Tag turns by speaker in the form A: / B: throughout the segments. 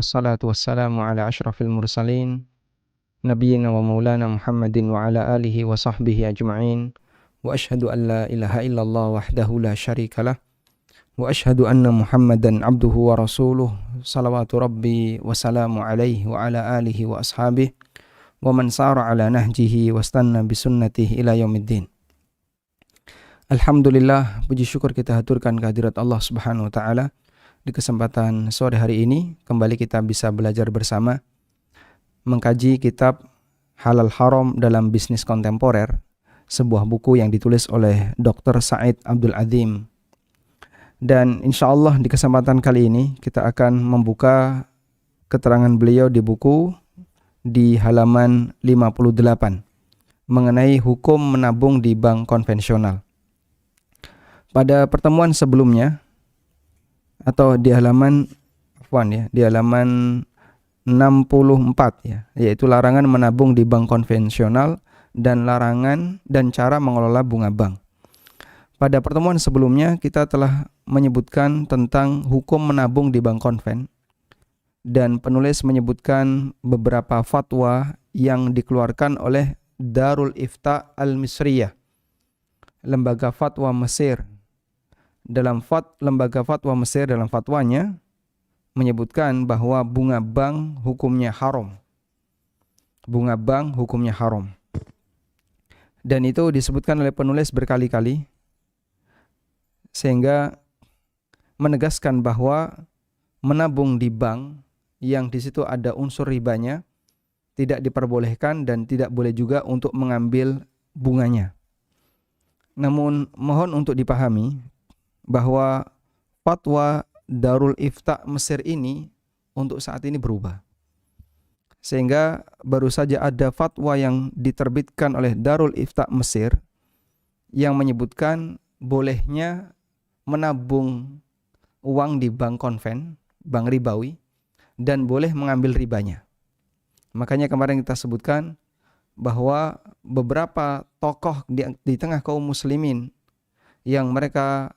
A: wassalatu wassalamu ala ashrafil mursalin Nabiyyina wa maulana Muhammadin wa ala alihi wa sahbihi ajma'in. Wa ashhadu an la ilaha illallah wahdahu la syarikalah wa ashhadu anna Muhammadan abduhu wa rasuluh salawatu rabbi wa salamu alaihi wa ala alihi wa ashabihi wa man sara ala nahjihi wa stanna bisunnatihi ila yaumiddin. Alhamdulillah, puji syukur kita haturkan kehadirat Allah Subhanahu wa taala. Di kesempatan sore hari ini kembali kita bisa belajar bersama mengkaji kitab Halal Haram dalam Bisnis Kontemporer, sebuah buku yang ditulis oleh Dr. Said Abdul Azim. Dan insya Allah di kesempatan kali ini kita akan membuka keterangan beliau di buku di halaman 58 mengenai hukum menabung di bank konvensional. Pada pertemuan sebelumnya atau di halaman di halaman 64 yaitu larangan menabung di bank konvensional dan larangan dan cara mengelola bunga bank. Pada pertemuan sebelumnya kita telah menyebutkan tentang hukum menabung di bank konven dan penulis menyebutkan beberapa fatwa yang dikeluarkan oleh Darul Ifta Al-Misriyah, lembaga fatwa Mesir. Lembaga fatwa Mesir dalam fatwanya menyebutkan bahwa bunga bank hukumnya haram. Bunga bank hukumnya haram. Dan itu disebutkan oleh penulis berkali-kali sehingga menegaskan bahwa menabung di bank yang di situ ada unsur ribanya tidak diperbolehkan dan tidak boleh juga untuk mengambil bunganya. Namun mohon untuk dipahami bahwa fatwa Darul Ifta Mesir ini untuk saat ini berubah. Sehingga baru saja ada fatwa yang diterbitkan oleh Darul Ifta Mesir yang menyebutkan bolehnya menabung uang di bank konven, bank ribawi, dan boleh mengambil ribanya. Makanya kemarin kita sebutkan bahwa beberapa tokoh di tengah kaum muslimin yang mereka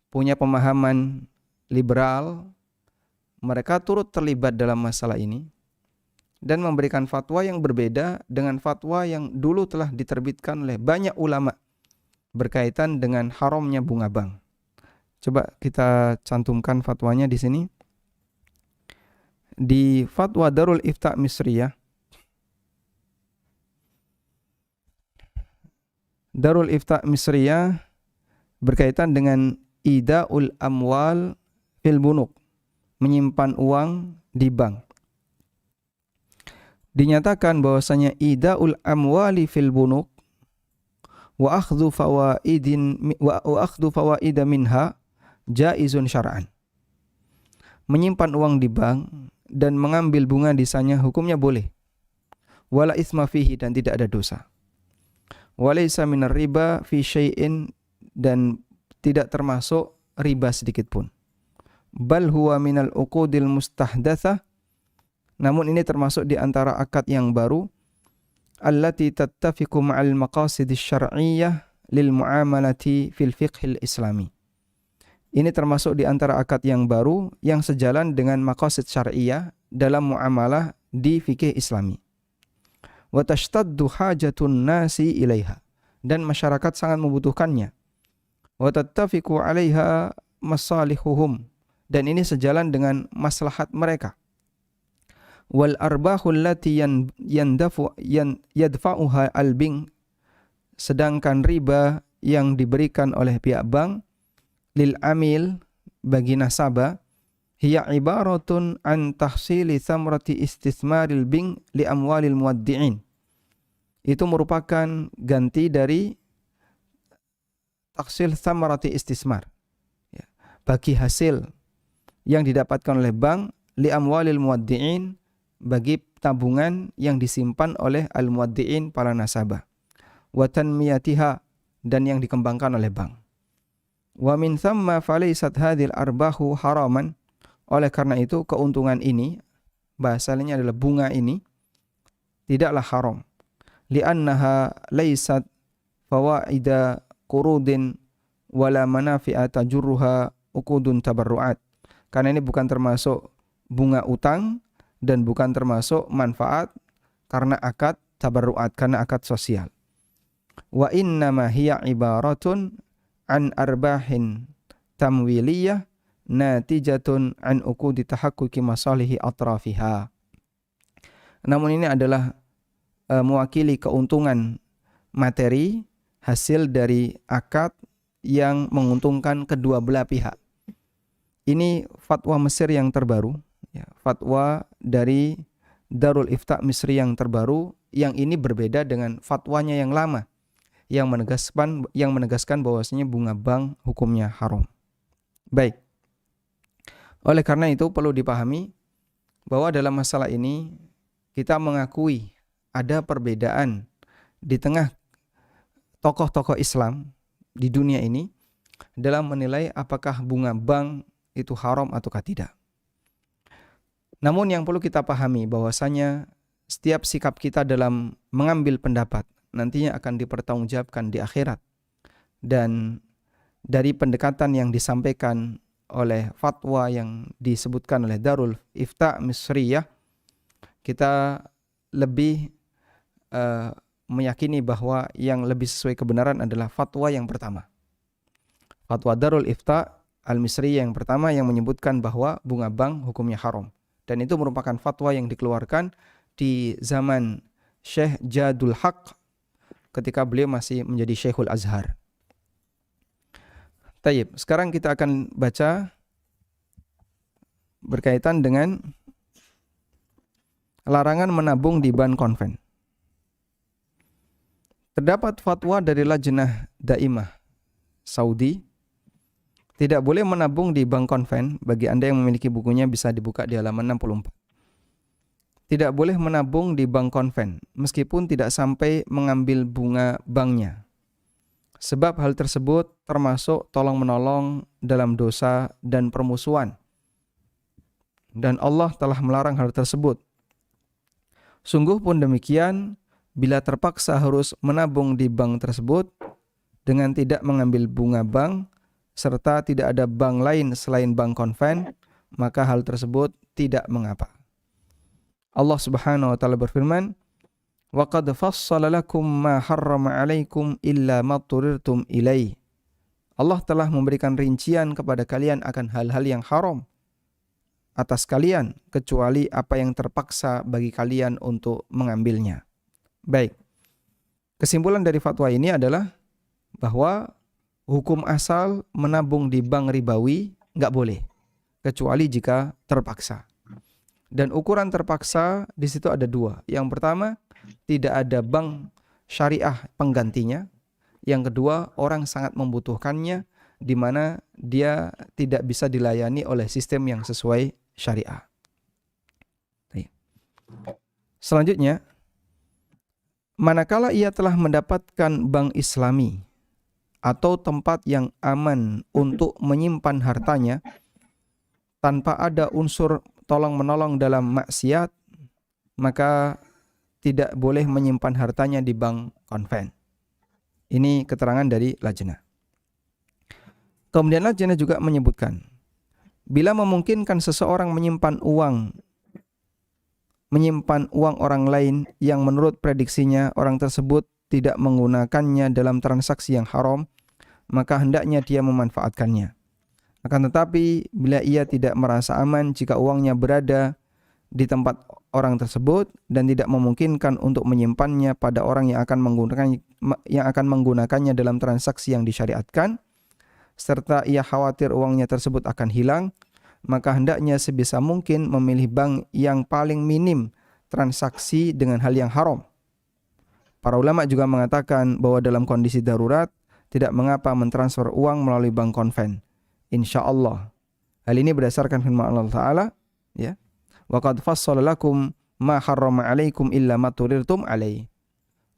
A: punya pemahaman liberal, mereka turut terlibat dalam masalah ini dan memberikan fatwa yang berbeda dengan fatwa yang dulu telah diterbitkan oleh banyak ulama berkaitan dengan haramnya bunga bank. Coba kita cantumkan fatwanya di sini. Di fatwa Darul Ifta Misriyah, Darul Ifta Misriyah berkaitan dengan ida'ul amwal fil bunuk, menyimpan uang di bank. Dinyatakan bahwasanya ida'ul amwali fil bunuk wa akhdhu fawaida minha jaizun syar'an. Menyimpan uang di bank dan mengambil bunga di sana hukumnya boleh. Wala itsma fihi, dan tidak ada dosa. Walaysa minar riba fi syai'in, dan tidak termasuk riba sedikit pun. Bal huwa minal uqudil mustahdatsah, namun ini termasuk di antara akad yang baru, allati tattafiqu ma'al maqasidis syar'iyyah lil muamalati fil fiqhil islami. Ini termasuk di antara akad yang baru yang sejalan dengan maqasid syar'iyyah dalam muamalah di fikih islami. Wa tashtaddu hajatun nasi ilaiha, dan masyarakat sangat membutuhkannya. Wa tattafiqu 'alaiha masalihuhum, dan ini sejalan dengan maslahat mereka. Wal arbahul lati yadfa'uha al-bank, sedangkan riba yang diberikan oleh pihak bank lil amil, bagi nasabah, hiya ibaratun an tahsili thamrati istithmaril bank li amwalil muwaddi'in. Itu merupakan ganti dari taksil thamarati istismar, bagi hasil yang didapatkan oleh bank li amwalil muwaddi'in, bagi tabungan yang disimpan oleh al muwaddi'in, para nasabah, wa tanmiyatiha, dan yang dikembangkan oleh bank. Wa min thamma falaysat hadhil arbahu haraman, oleh karena itu keuntungan ini, bahasanya adalah bunga ini, tidaklah haram. Li'annaha laysat fawaida qurudin wala manafi'a tajurruha uqudun tabarru'at. Karena ini bukan termasuk bunga utang dan bukan termasuk manfaat karena akad tabarruat, karena akad sosial. Wa innama hiya ibaratun an arbahin tamwiliyah natijatun an uqudi tahaqquqi masalihi atrafiha. Namun ini adalah mewakili keuntungan materi hasil dari akad yang menguntungkan kedua belah pihak. Ini fatwa Mesir yang terbaru, ya, fatwa dari Darul Ifta Misri yang terbaru, yang ini berbeda dengan fatwanya yang lama yang menegaskan bahwasanya bunga bank hukumnya haram. Baik. Oleh karena itu perlu dipahami bahwa dalam masalah ini kita mengakui ada perbedaan di tengah tokoh-tokoh Islam di dunia ini dalam menilai apakah bunga bank itu haram ataukah tidak. Namun yang perlu kita pahami bahwasanya setiap sikap kita dalam mengambil pendapat nantinya akan dipertanggungjawabkan di akhirat. Dan dari pendekatan yang disampaikan oleh fatwa yang disebutkan oleh Darul Ifta Misriyah, kita lebih meyakini bahwa yang lebih sesuai kebenaran adalah fatwa yang pertama. Fatwa Darul Ifta Al-Misriyah yang pertama yang menyebutkan bahwa bunga bank hukumnya haram. Dan itu merupakan fatwa yang dikeluarkan di zaman Syekh Jadul Haq ketika beliau masih menjadi Syekhul Azhar. Tayyib, sekarang kita akan baca berkaitan dengan larangan menabung di bank konven. Terdapat fatwa dari Lajnah Daimah Saudi, tidak boleh menabung di bank konven. Bagi Anda yang memiliki bukunya bisa dibuka di halaman 64. Tidak boleh menabung di bank konven meskipun tidak sampai mengambil bunga banknya. Sebab hal tersebut termasuk tolong-menolong dalam dosa dan permusuhan. Dan Allah telah melarang hal tersebut. Sungguh pun demikian, bila terpaksa harus menabung di bank tersebut dengan tidak mengambil bunga bank serta tidak ada bank lain selain bank konven, maka hal tersebut tidak mengapa. Allah Subhanahu wa taala berfirman, "Wa qad fassala lakum ma harrama 'alaikum illa ma turirtum ilaih." Allah telah memberikan rincian kepada kalian akan hal-hal yang haram atas kalian kecuali apa yang terpaksa bagi kalian untuk mengambilnya. Baik. Kesimpulan dari fatwa ini adalah bahwa hukum asal menabung di bank ribawi enggak boleh kecuali jika terpaksa. Dan ukuran terpaksa di situ ada dua. Yang pertama, tidak ada bank syariah penggantinya. Yang kedua, orang sangat membutuhkannya di mana dia tidak bisa dilayani oleh sistem yang sesuai syariah. Selanjutnya, manakala ia telah mendapatkan bank Islami atau tempat yang aman untuk menyimpan hartanya tanpa ada unsur tolong-menolong dalam maksiat, maka tidak boleh menyimpan hartanya di bank konven. Ini keterangan dari Lajnah. Kemudian Lajnah juga menyebutkan, bila memungkinkan seseorang menyimpan uang orang lain yang menurut prediksinya orang tersebut tidak menggunakannya dalam transaksi yang haram, maka hendaknya dia memanfaatkannya. Akan tetapi, bila ia tidak merasa aman jika uangnya berada di tempat orang tersebut dan tidak memungkinkan untuk menyimpannya pada orang yang akan menggunakannya dalam transaksi yang disyariatkan, serta ia khawatir uangnya tersebut akan hilang, maka hendaknya sebisa mungkin memilih bank yang paling minim transaksi dengan hal yang haram. Para ulama juga mengatakan bahwa dalam kondisi darurat, tidak mengapa mentransfer uang melalui bank konven. InsyaAllah. Hal ini berdasarkan firman Allah Ta'ala, ya. Wa qad fassala lakum ma harrama 'alaikum illa ma turirtum alaih.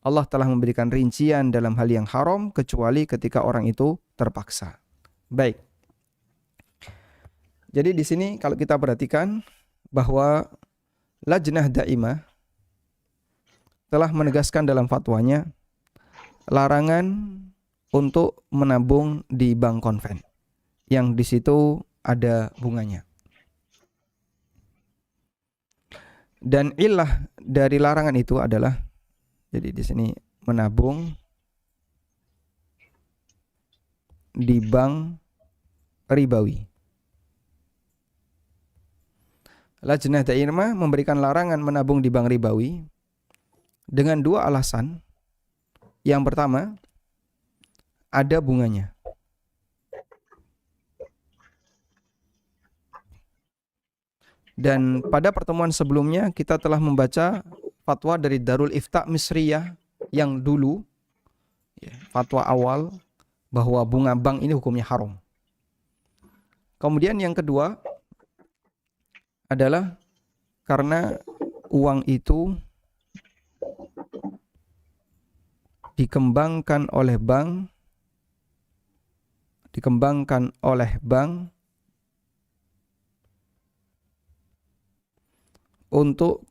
A: Allah telah memberikan rincian dalam hal yang haram kecuali ketika orang itu terpaksa. Baik. Jadi di sini kalau kita perhatikan bahwa Lajnah Daimah telah menegaskan dalam fatwanya larangan untuk menabung di bank konven yang di situ ada bunganya. Dan ilah dari larangan itu adalah, jadi di sini menabung di bank ribawi. Lajnah Daimah memberikan larangan menabung di bank ribawi dengan dua alasan. Yang pertama, ada bunganya. Dan pada pertemuan sebelumnya kita telah membaca fatwa dari Darul Ifta Misriyah yang dulu, fatwa awal bahwa bunga bank ini hukumnya haram. Kemudian yang kedua adalah karena uang itu dikembangkan oleh bank untuk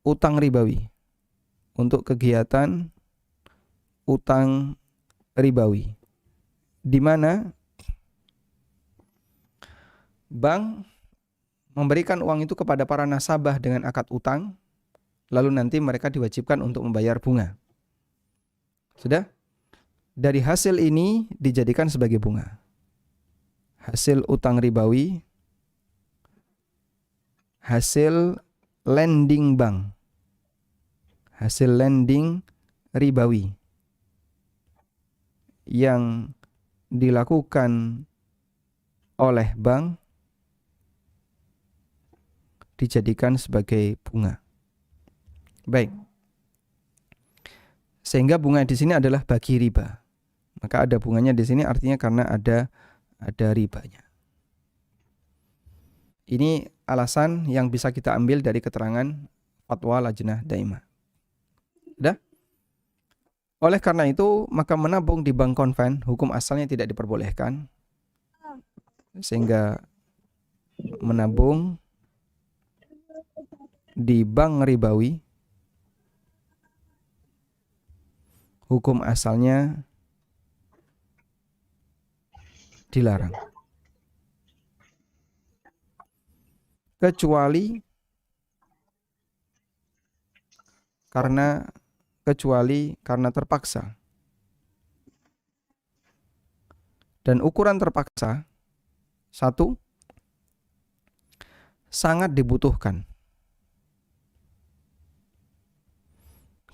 A: utang ribawi, untuk kegiatan utang ribawi, di mana bank memberikan uang itu kepada para nasabah dengan akad utang, lalu nanti mereka diwajibkan untuk membayar bunga. Sudah? Dari hasil ini dijadikan sebagai bunga. Hasil utang ribawi, hasil lending bank, hasil lending ribawi yang dilakukan oleh bank dijadikan sebagai bunga. Baik. Sehingga bunga di sini adalah bagi riba. Maka ada bunganya di sini artinya karena ada ribanya. Ini alasan yang bisa kita ambil dari keterangan fatwa Lajnah Daimah. Sudah? Oleh karena itu, maka menabung di bank konven hukum asalnya tidak diperbolehkan. Sehingga menabung di bank ribawi hukum asalnya dilarang. Kecuali karena terpaksa. Dan ukuran terpaksa, satu, sangat dibutuhkan.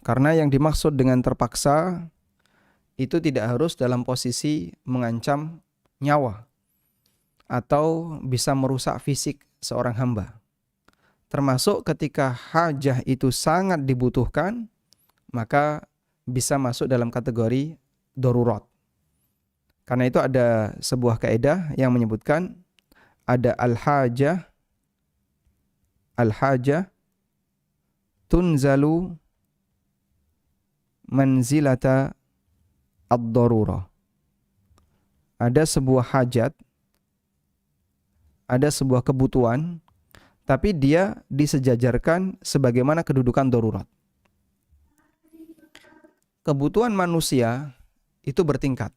A: Karena yang dimaksud dengan terpaksa itu tidak harus dalam posisi mengancam nyawa atau bisa merusak fisik seorang hamba. Termasuk ketika hajah itu sangat dibutuhkan, maka bisa masuk dalam kategori darurat. Karena itu ada sebuah kaidah yang menyebutkan ada al-hajah tunzalu manzilata ad-darurah. Ada sebuah hajat, ada sebuah kebutuhan, tapi dia disejajarkan sebagaimana kedudukan darurat. Kebutuhan manusia itu bertingkat.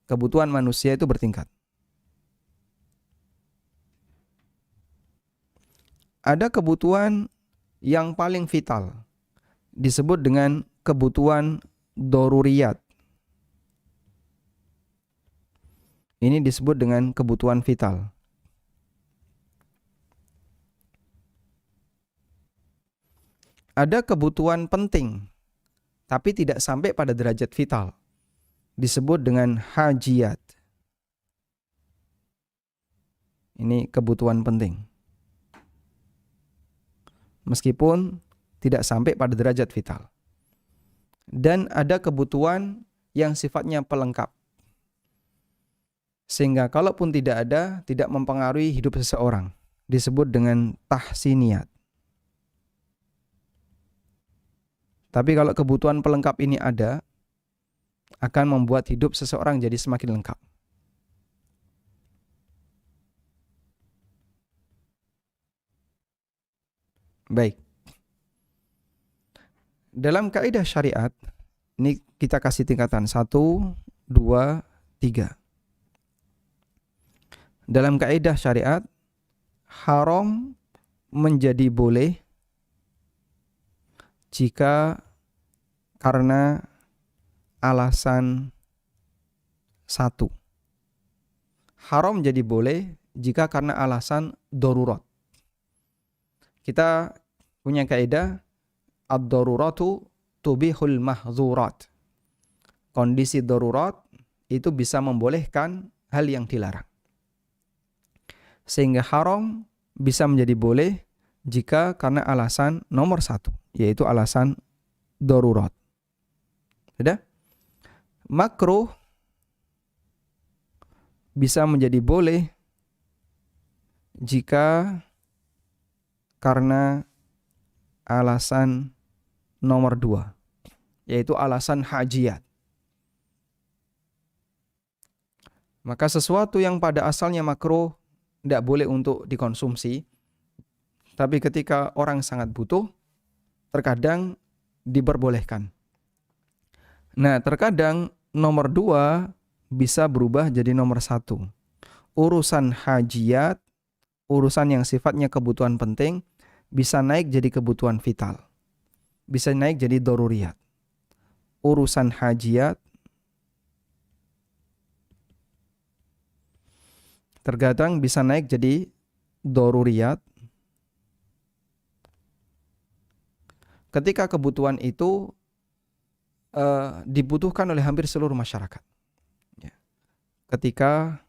A: Kebutuhan manusia itu bertingkat. Ada kebutuhan yang paling vital, disebut dengan kebutuhan daruriyat. Ini disebut dengan kebutuhan vital. Ada kebutuhan penting, tapi tidak sampai pada derajat vital. Disebut dengan hajiyat. Ini kebutuhan penting. Meskipun tidak sampai pada derajat vital. Dan ada kebutuhan yang sifatnya pelengkap. Sehingga kalaupun tidak ada, tidak mempengaruhi hidup seseorang. Disebut dengan tahsiniyat. Tapi kalau kebutuhan pelengkap ini ada, akan membuat hidup seseorang jadi semakin lengkap. Baik. Dalam kaidah syariat, ini kita kasih tingkatan 1, 2, 3. Dalam kaidah syariat, haram menjadi boleh jika karena alasan satu. Haram jadi boleh jika karena alasan darurat. Kita punya kaidah ad-daruratu tubihul mahzurat. Kondisi darurat itu bisa membolehkan hal yang dilarang. Sehingga haram bisa menjadi boleh jika karena alasan nomor satu, yaitu alasan darurat. Sudah? Makruh bisa menjadi boleh jika karena alasan nomor dua, yaitu alasan hajiyat. Maka sesuatu yang pada asalnya makruh tidak boleh untuk dikonsumsi, tapi ketika orang sangat butuh, terkadang diperbolehkan. Nah, terkadang nomor dua bisa berubah jadi nomor satu. Urusan hajiyat, urusan yang sifatnya kebutuhan penting, bisa naik jadi kebutuhan vital. Bisa naik jadi daruriyat. Urusan hajiyat terkadang bisa naik jadi daruriyat. Ketika kebutuhan itu dibutuhkan oleh hampir seluruh masyarakat. Ya. Ketika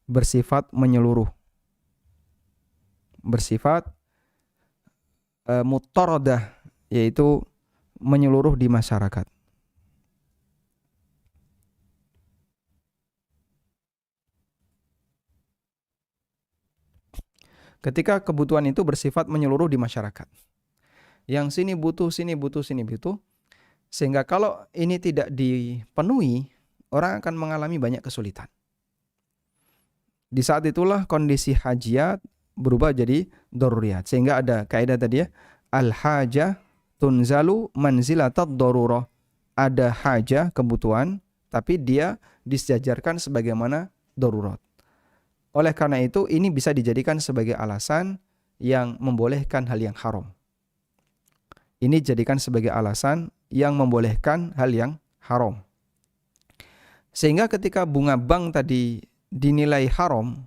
A: bersifat menyeluruh, bersifat mutaradah, yaitu menyeluruh di masyarakat. Ketika kebutuhan itu bersifat menyeluruh di masyarakat. Yang sini butuh, sini butuh, sini butuh. Sehingga kalau ini tidak dipenuhi, orang akan mengalami banyak kesulitan. Di saat itulah kondisi hajiyat berubah jadi daruriyat. Sehingga ada kaidah tadi ya, al-hajah tunzalu manzilatad darurah. Ada hajah, kebutuhan, tapi dia disejajarkan sebagaimana darurat. Oleh karena itu, ini bisa dijadikan sebagai alasan yang membolehkan hal yang haram. Ini dijadikan sebagai alasan yang membolehkan hal yang haram. Sehingga ketika bunga bank tadi dinilai haram,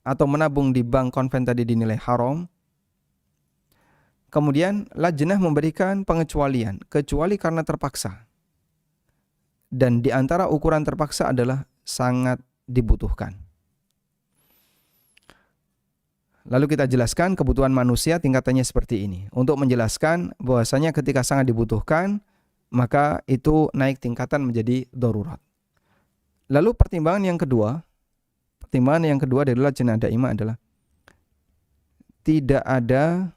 A: atau menabung di bank konven tadi dinilai haram, kemudian lajnah memberikan pengecualian, kecuali karena terpaksa. Dan di antara ukuran terpaksa adalah sangat dibutuhkan. Lalu kita jelaskan kebutuhan manusia tingkatannya seperti ini. Untuk menjelaskan bahwasanya ketika sangat dibutuhkan, maka itu naik tingkatan menjadi darurat. Lalu pertimbangan yang kedua dari lajnah daimah adalah tidak ada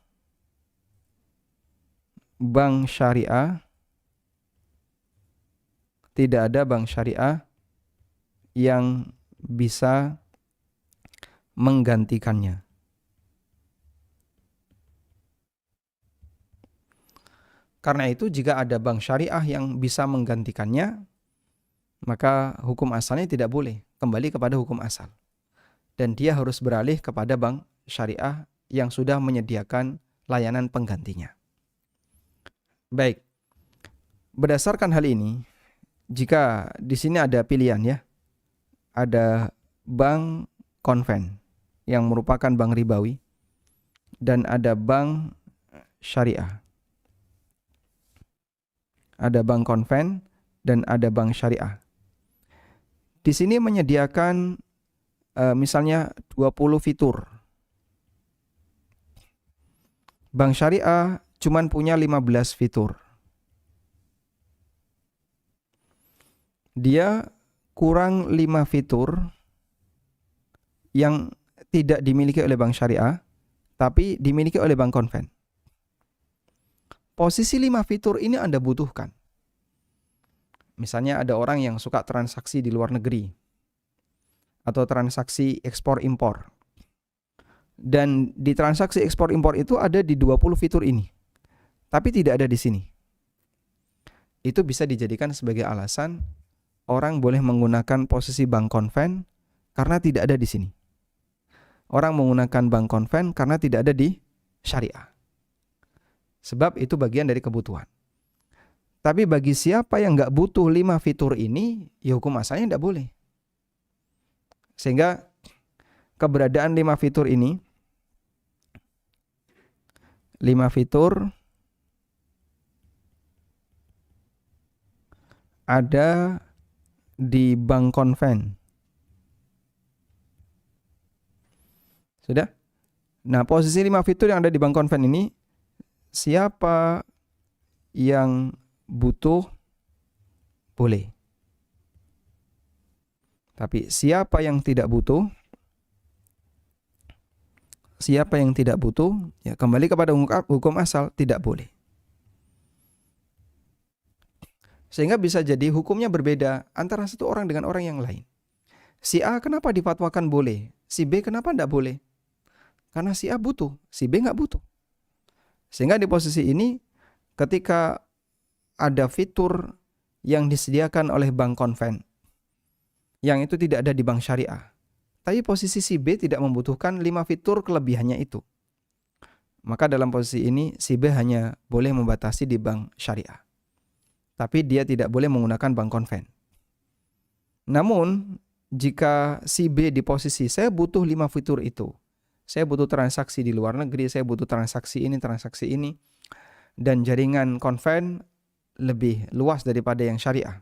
A: bank syariah yang bisa menggantikannya. Karena itu jika ada bank syariah yang bisa menggantikannya, maka hukum asalnya tidak boleh, kembali kepada hukum asal. Dan dia harus beralih kepada bank syariah yang sudah menyediakan layanan penggantinya. Baik, berdasarkan hal ini, jika di sini ada pilihan ya, ada bank konven yang merupakan bank ribawi, dan ada bank syariah. Ada bank konven dan ada bank syariah. Di sini menyediakan misalnya 20 fitur. Bank syariah cuman punya 15 fitur. Dia kurang 5 fitur yang tidak dimiliki oleh bank syariah, tapi dimiliki oleh bank konven. Posisi 5 fitur ini Anda butuhkan. Misalnya ada orang yang suka transaksi di luar negeri atau transaksi ekspor impor. Dan di transaksi ekspor impor itu ada di 20 fitur ini. Tapi tidak ada di sini. Itu bisa dijadikan sebagai alasan orang boleh menggunakan posisi bank konven karena tidak ada di sini. Orang menggunakan bank konven karena tidak ada di syariah. Sebab itu bagian dari kebutuhan. Tapi bagi siapa yang nggak butuh 5 fitur ini, ya hukum asalnya tidak boleh. Sehingga keberadaan 5 fitur ini, 5 fitur ada di bank konven. Sudah? Nah, posisi 5 fitur yang ada di bank konven ini, siapa yang butuh boleh. Tapi siapa yang tidak butuh, ya kembali kepada hukum asal, tidak boleh. Sehingga bisa jadi hukumnya berbeda antara satu orang dengan orang yang lain. Si A kenapa difatwakan boleh, si B kenapa tidak boleh? Karena si A butuh, si B nggak butuh. Sehingga di posisi ini, ketika ada fitur yang disediakan oleh bank konven, yang itu tidak ada di bank syariah, tapi posisi si B tidak membutuhkan 5 fitur kelebihannya itu, maka dalam posisi ini si B hanya boleh membatasi di bank syariah, tapi dia tidak boleh menggunakan bank konven. Namun jika si B di posisi saya butuh 5 fitur itu, saya butuh transaksi di luar negeri, saya butuh transaksi ini, dan jaringan konven lebih luas daripada yang syariah,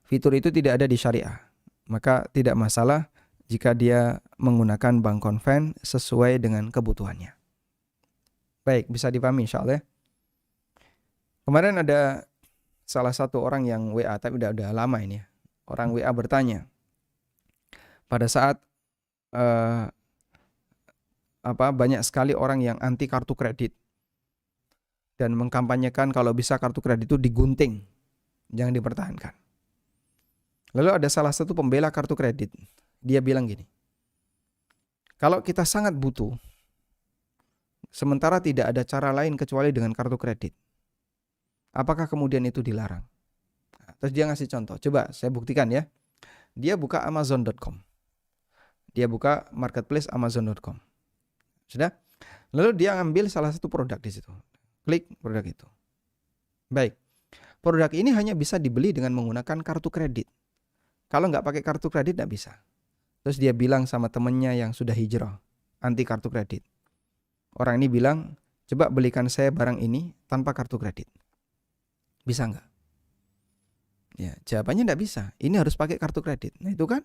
A: fitur itu tidak ada di syariah, maka tidak masalah jika dia menggunakan bank konven sesuai dengan kebutuhannya. Baik, bisa dipahami insya Allah. Kemarin ada salah satu orang yang WA, tapi udah lama ini ya. Orang WA bertanya, pada saat banyak sekali orang yang anti kartu kredit dan mengkampanyekan kalau bisa kartu kredit itu digunting, jangan dipertahankan. Lalu ada salah satu pembela kartu kredit, dia bilang gini, kalau kita sangat butuh, sementara tidak ada cara lain kecuali dengan kartu kredit, apakah kemudian itu dilarang? Terus dia ngasih contoh, coba saya buktikan ya. Dia buka Amazon.com, dia buka marketplace Amazon.com, sudah. Lalu dia ngambil salah satu produk di situ, klik produk itu. Baik, produk ini hanya bisa dibeli dengan menggunakan kartu kredit. Kalau nggak pakai kartu kredit nggak bisa. Terus dia bilang sama temennya yang sudah hijrah, anti kartu kredit. Orang ini bilang, coba belikan saya barang ini tanpa kartu kredit. Bisa nggak? Ya, jawabannya nggak bisa. Ini harus pakai kartu kredit. Nah itu kan,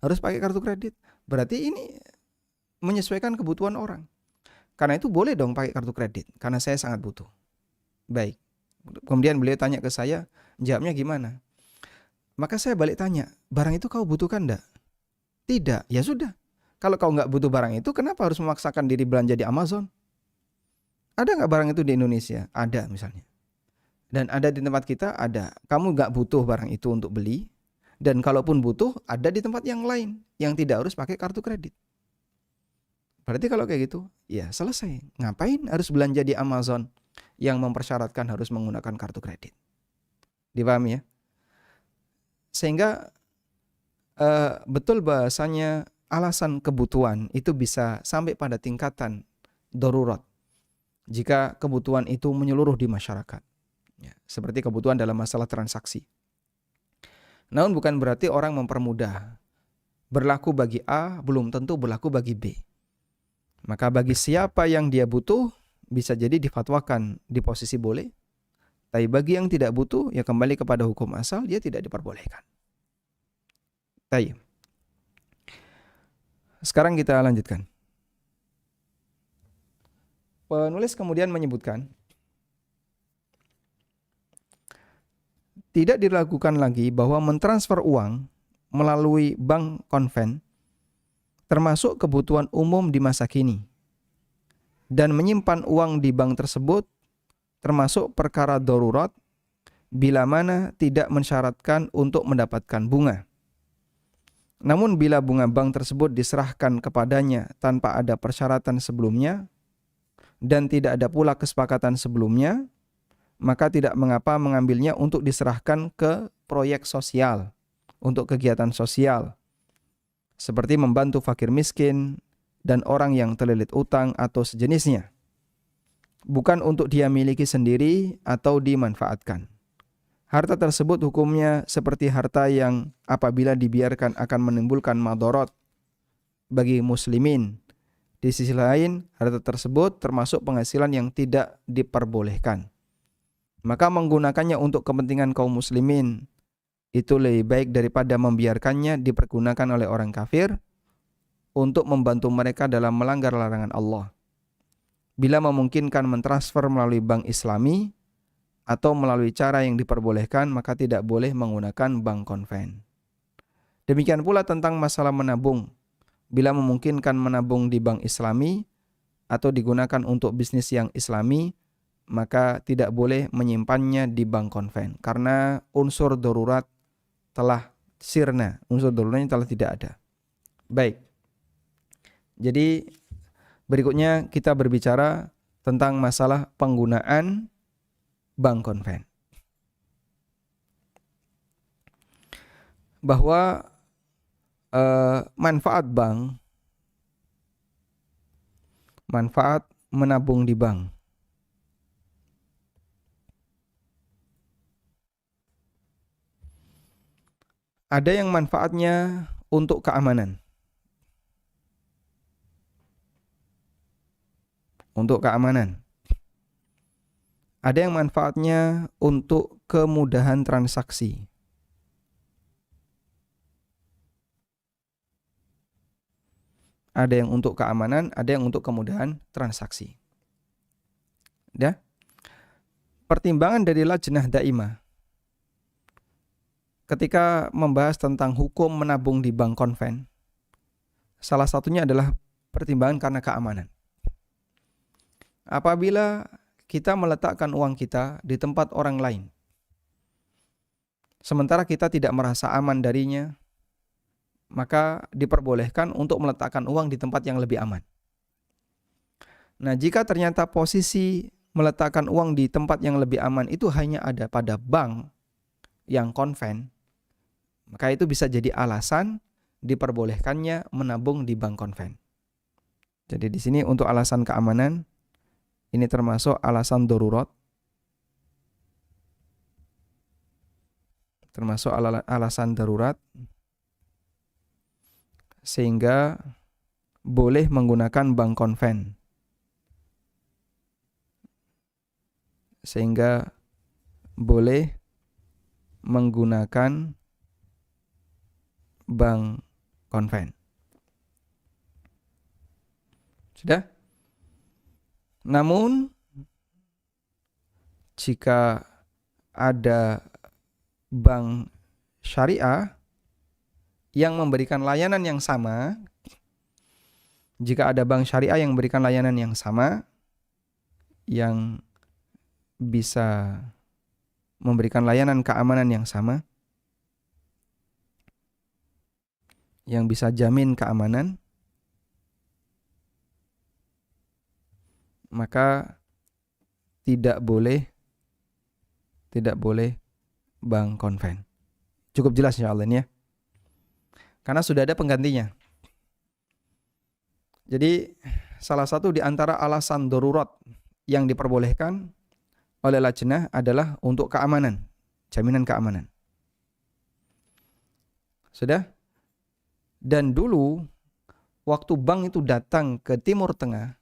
A: harus pakai kartu kredit. Berarti ini menyesuaikan kebutuhan orang. Karena itu boleh dong pakai kartu kredit, karena saya sangat butuh. Baik. Kemudian beliau tanya ke saya, jawabnya gimana? Maka saya balik tanya, barang itu kau butuhkan enggak? Tidak, ya sudah. Kalau kau nggak butuh barang itu, kenapa harus memaksakan diri belanja di Amazon? Ada nggak barang itu di Indonesia? Ada misalnya. Dan ada di tempat kita, ada. Kamu nggak butuh barang itu untuk beli, dan kalaupun butuh, ada di tempat yang lain, yang tidak harus pakai kartu kredit. Berarti kalau kayak gitu, ya selesai. Ngapain harus belanja di Amazon yang mempersyaratkan harus menggunakan kartu kredit? Dipahami ya? Sehingga betul bahasanya alasan kebutuhan itu bisa sampai pada tingkatan darurat jika kebutuhan itu menyeluruh di masyarakat, ya, seperti kebutuhan dalam masalah transaksi. Namun bukan berarti orang mempermudah. Berlaku bagi A belum tentu berlaku bagi B. Maka bagi siapa yang dia butuh bisa jadi difatwakan di posisi boleh. Tapi bagi yang tidak butuh, ya kembali kepada hukum asal, dia tidak diperbolehkan. Baik. Sekarang kita lanjutkan. Penulis kemudian menyebutkan, tidak diragukan lagi bahwa mentransfer uang melalui bank konven termasuk kebutuhan umum di masa kini. Dan menyimpan uang di bank tersebut termasuk perkara darurat bila mana tidak mensyaratkan untuk mendapatkan bunga. Namun bila bunga bank tersebut diserahkan kepadanya tanpa ada persyaratan sebelumnya dan tidak ada pula kesepakatan sebelumnya, maka tidak mengapa mengambilnya untuk diserahkan ke proyek sosial, untuk kegiatan sosial, seperti membantu fakir miskin dan orang yang terlilit utang atau sejenisnya. bukan untuk dia miliki sendiri atau dimanfaatkan. Harta tersebut hukumnya seperti harta yang apabila dibiarkan akan menimbulkan madarat bagi muslimin. Di sisi lain, harta tersebut termasuk penghasilan yang tidak diperbolehkan. Maka menggunakannya untuk kepentingan kaum muslimin itu lebih baik daripada membiarkannya dipergunakan oleh orang kafir untuk membantu mereka dalam melanggar larangan Allah. Bila memungkinkan mentransfer melalui bank Islami atau melalui cara yang diperbolehkan, maka tidak boleh menggunakan bank konven. Demikian pula tentang masalah menabung. Bila memungkinkan menabung di bank Islami atau digunakan untuk bisnis yang Islami, maka tidak boleh menyimpannya di bank konven karena unsur darurat telah sirna, unsur daruratnya telah tidak ada. Baik. Jadi berikutnya kita berbicara tentang masalah penggunaan bank konven. Bahwa manfaat bank, manfaat menabung di bank. Ada yang manfaatnya untuk keamanan. Untuk keamanan. Ada yang manfaatnya untuk kemudahan transaksi. Ada yang untuk keamanan, ada yang untuk kemudahan transaksi. Ya. Pertimbangan dari Lajnah Daimah ketika membahas tentang hukum menabung di bank konven, salah satunya adalah pertimbangan karena keamanan. Apabila kita meletakkan uang kita di tempat orang lain, sementara kita tidak merasa aman darinya, maka diperbolehkan untuk meletakkan uang di tempat yang lebih aman. Nah, jika ternyata posisi meletakkan uang di tempat yang lebih aman itu hanya ada pada bank yang konven, maka itu bisa jadi alasan diperbolehkannya menabung di bank konven. Jadi di sini untuk alasan keamanan, ini termasuk alasan darurat, termasuk alasan darurat, sehingga boleh menggunakan bank konven. Sehingga boleh menggunakan bank konven. Sudah? Namun jika ada bank syariah yang memberikan layanan yang sama, jika ada bank syariah yang memberikan layanan yang sama, yang bisa memberikan layanan keamanan yang sama, yang bisa jamin keamanan, maka tidak boleh bank konven. Cukup jelas insyaallah ini ya. Karena sudah ada penggantinya. Jadi salah satu di antara alasan darurat yang diperbolehkan oleh Lajnah adalah untuk keamanan, jaminan keamanan. Sudah? Dan dulu waktu bank itu datang ke Timur Tengah,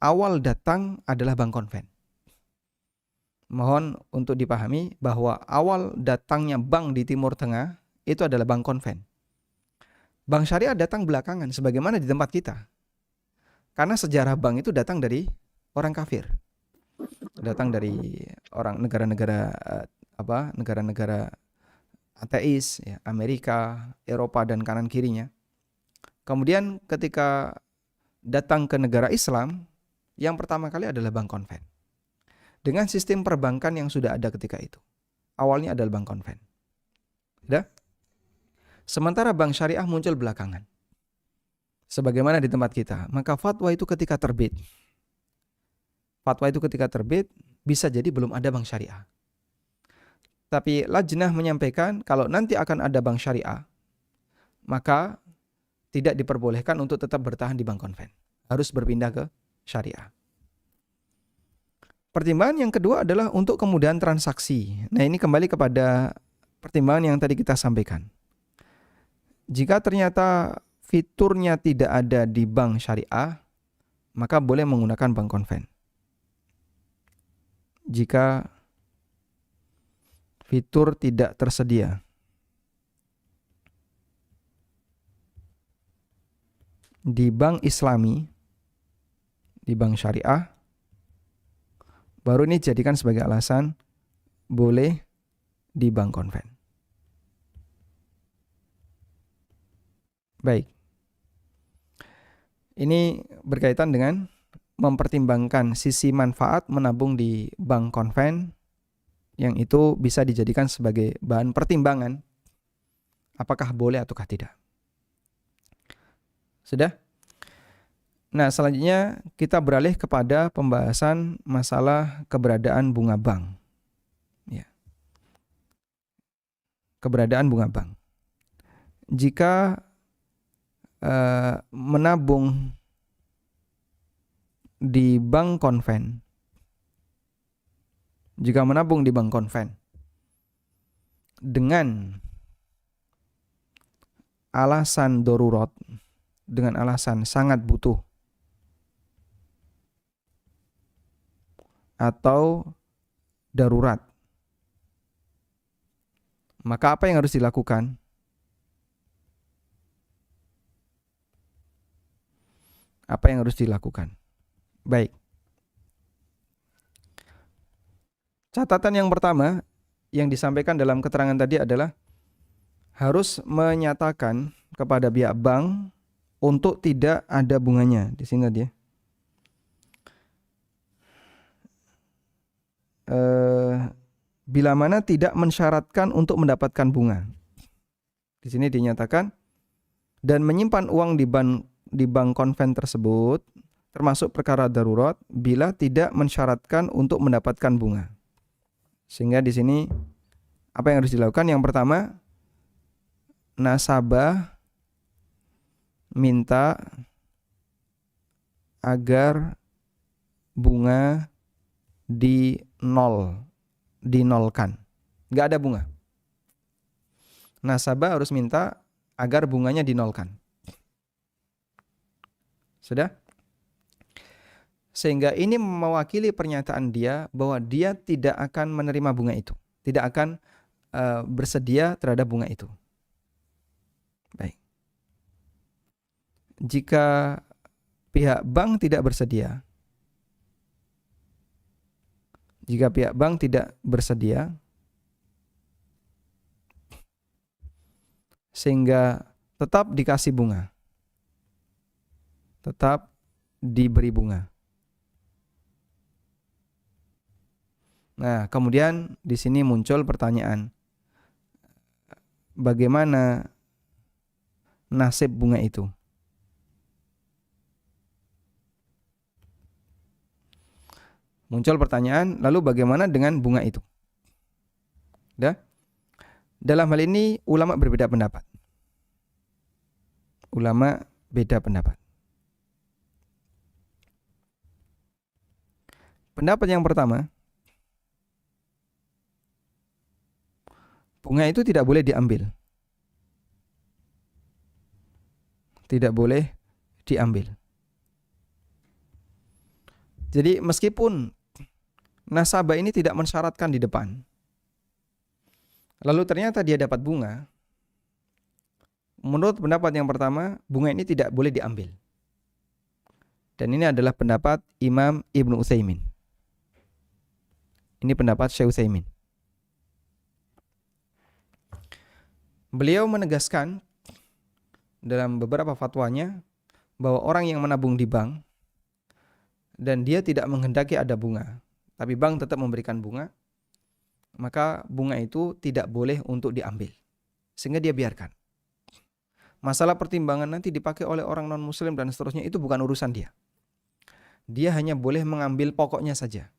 A: awal datang adalah bank konven. Mohon untuk dipahami bahwa awal datangnya bank di Timur Tengah itu adalah bank konven. Bank syariah datang belakangan sebagaimana di tempat kita. Karena sejarah bank itu datang dari orang kafir. Datang dari orang negara-negara negara-negara ateis, ya, Amerika, Eropa dan kanan kirinya. Kemudian ketika datang ke negara Islam, yang pertama kali adalah bank konven. Dengan sistem perbankan yang sudah ada ketika itu. Awalnya adalah bank konven. Sudah? Sementara bank syariah muncul belakangan. Sebagaimana di tempat kita. Maka fatwa itu ketika terbit. Fatwa itu ketika terbit, bisa jadi belum ada bank syariah. Tapi Lajnah menyampaikan kalau nanti akan ada bank syariah, maka tidak diperbolehkan untuk tetap bertahan di bank konven. Harus berpindah ke syariah. Pertimbangan yang kedua adalah untuk kemudahan transaksi. Nah, ini kembali kepada pertimbangan yang tadi kita sampaikan. Jika ternyata fiturnya tidak ada di bank syariah, maka boleh menggunakan bank konven. Jika fitur tidak tersedia di bank Islami, di bank syariah, baru ini jadikan sebagai alasan boleh di bank konven. Baik. Ini berkaitan dengan mempertimbangkan sisi manfaat menabung di bank konven, yang itu bisa dijadikan sebagai bahan pertimbangan apakah boleh ataukah tidak. Sudah? Nah, selanjutnya kita beralih kepada pembahasan masalah keberadaan bunga bank. Ya. Keberadaan bunga bank. Jika menabung di bank konven, jika menabung di bank konven dengan alasan darurat, dengan alasan sangat butuh, atau darurat, maka apa yang harus dilakukan? Apa yang harus dilakukan? Baik. Catatan yang pertama yang disampaikan dalam keterangan tadi adalah harus menyatakan kepada pihak bank untuk tidak ada bunganya. Di sini tadi ya. Bila mana tidak mensyaratkan untuk mendapatkan bunga. Di sini dinyatakan dan menyimpan uang di bank konven tersebut termasuk perkara darurat bila tidak mensyaratkan untuk mendapatkan bunga. Sehingga di sini apa yang harus dilakukan? Yang pertama, nasabah minta agar bunga dinolkan. Nggak ada bunga. Nasabah harus minta agar bunganya dinolkan. Sudah? Sehingga ini mewakili pernyataan dia bahwa dia tidak akan menerima bunga itu. Tidak akan bersedia terhadap bunga itu. Baik. Jika pihak bank tidak bersedia, sehingga tetap dikasih bunga, tetap diberi bunga. Nah, kemudian di sini muncul pertanyaan, bagaimana nasib bunga itu? Muncul pertanyaan, lalu bagaimana dengan bunga itu? Dah? Dalam hal ini ulama berbeda pendapat. Ulama beda pendapat. Pendapat yang pertama, bunga itu tidak boleh diambil. Tidak boleh diambil. Jadi meskipun nasabah ini tidak mensyaratkan di depan, lalu ternyata dia dapat bunga, menurut pendapat yang pertama, bunga ini tidak boleh diambil. Dan ini adalah pendapat Imam Ibnu Utsaimin. Ini pendapat Syekh Utsaimin. Beliau menegaskan dalam beberapa fatwanya bahwa orang yang menabung di bank dan dia tidak menghendaki ada bunga, tapi bank tetap memberikan bunga, maka bunga itu tidak boleh untuk diambil. Sehingga dia biarkan. Masalah pertimbangan nanti dipakai oleh orang non-muslim dan seterusnya, itu bukan urusan dia. Dia hanya boleh mengambil pokoknya saja.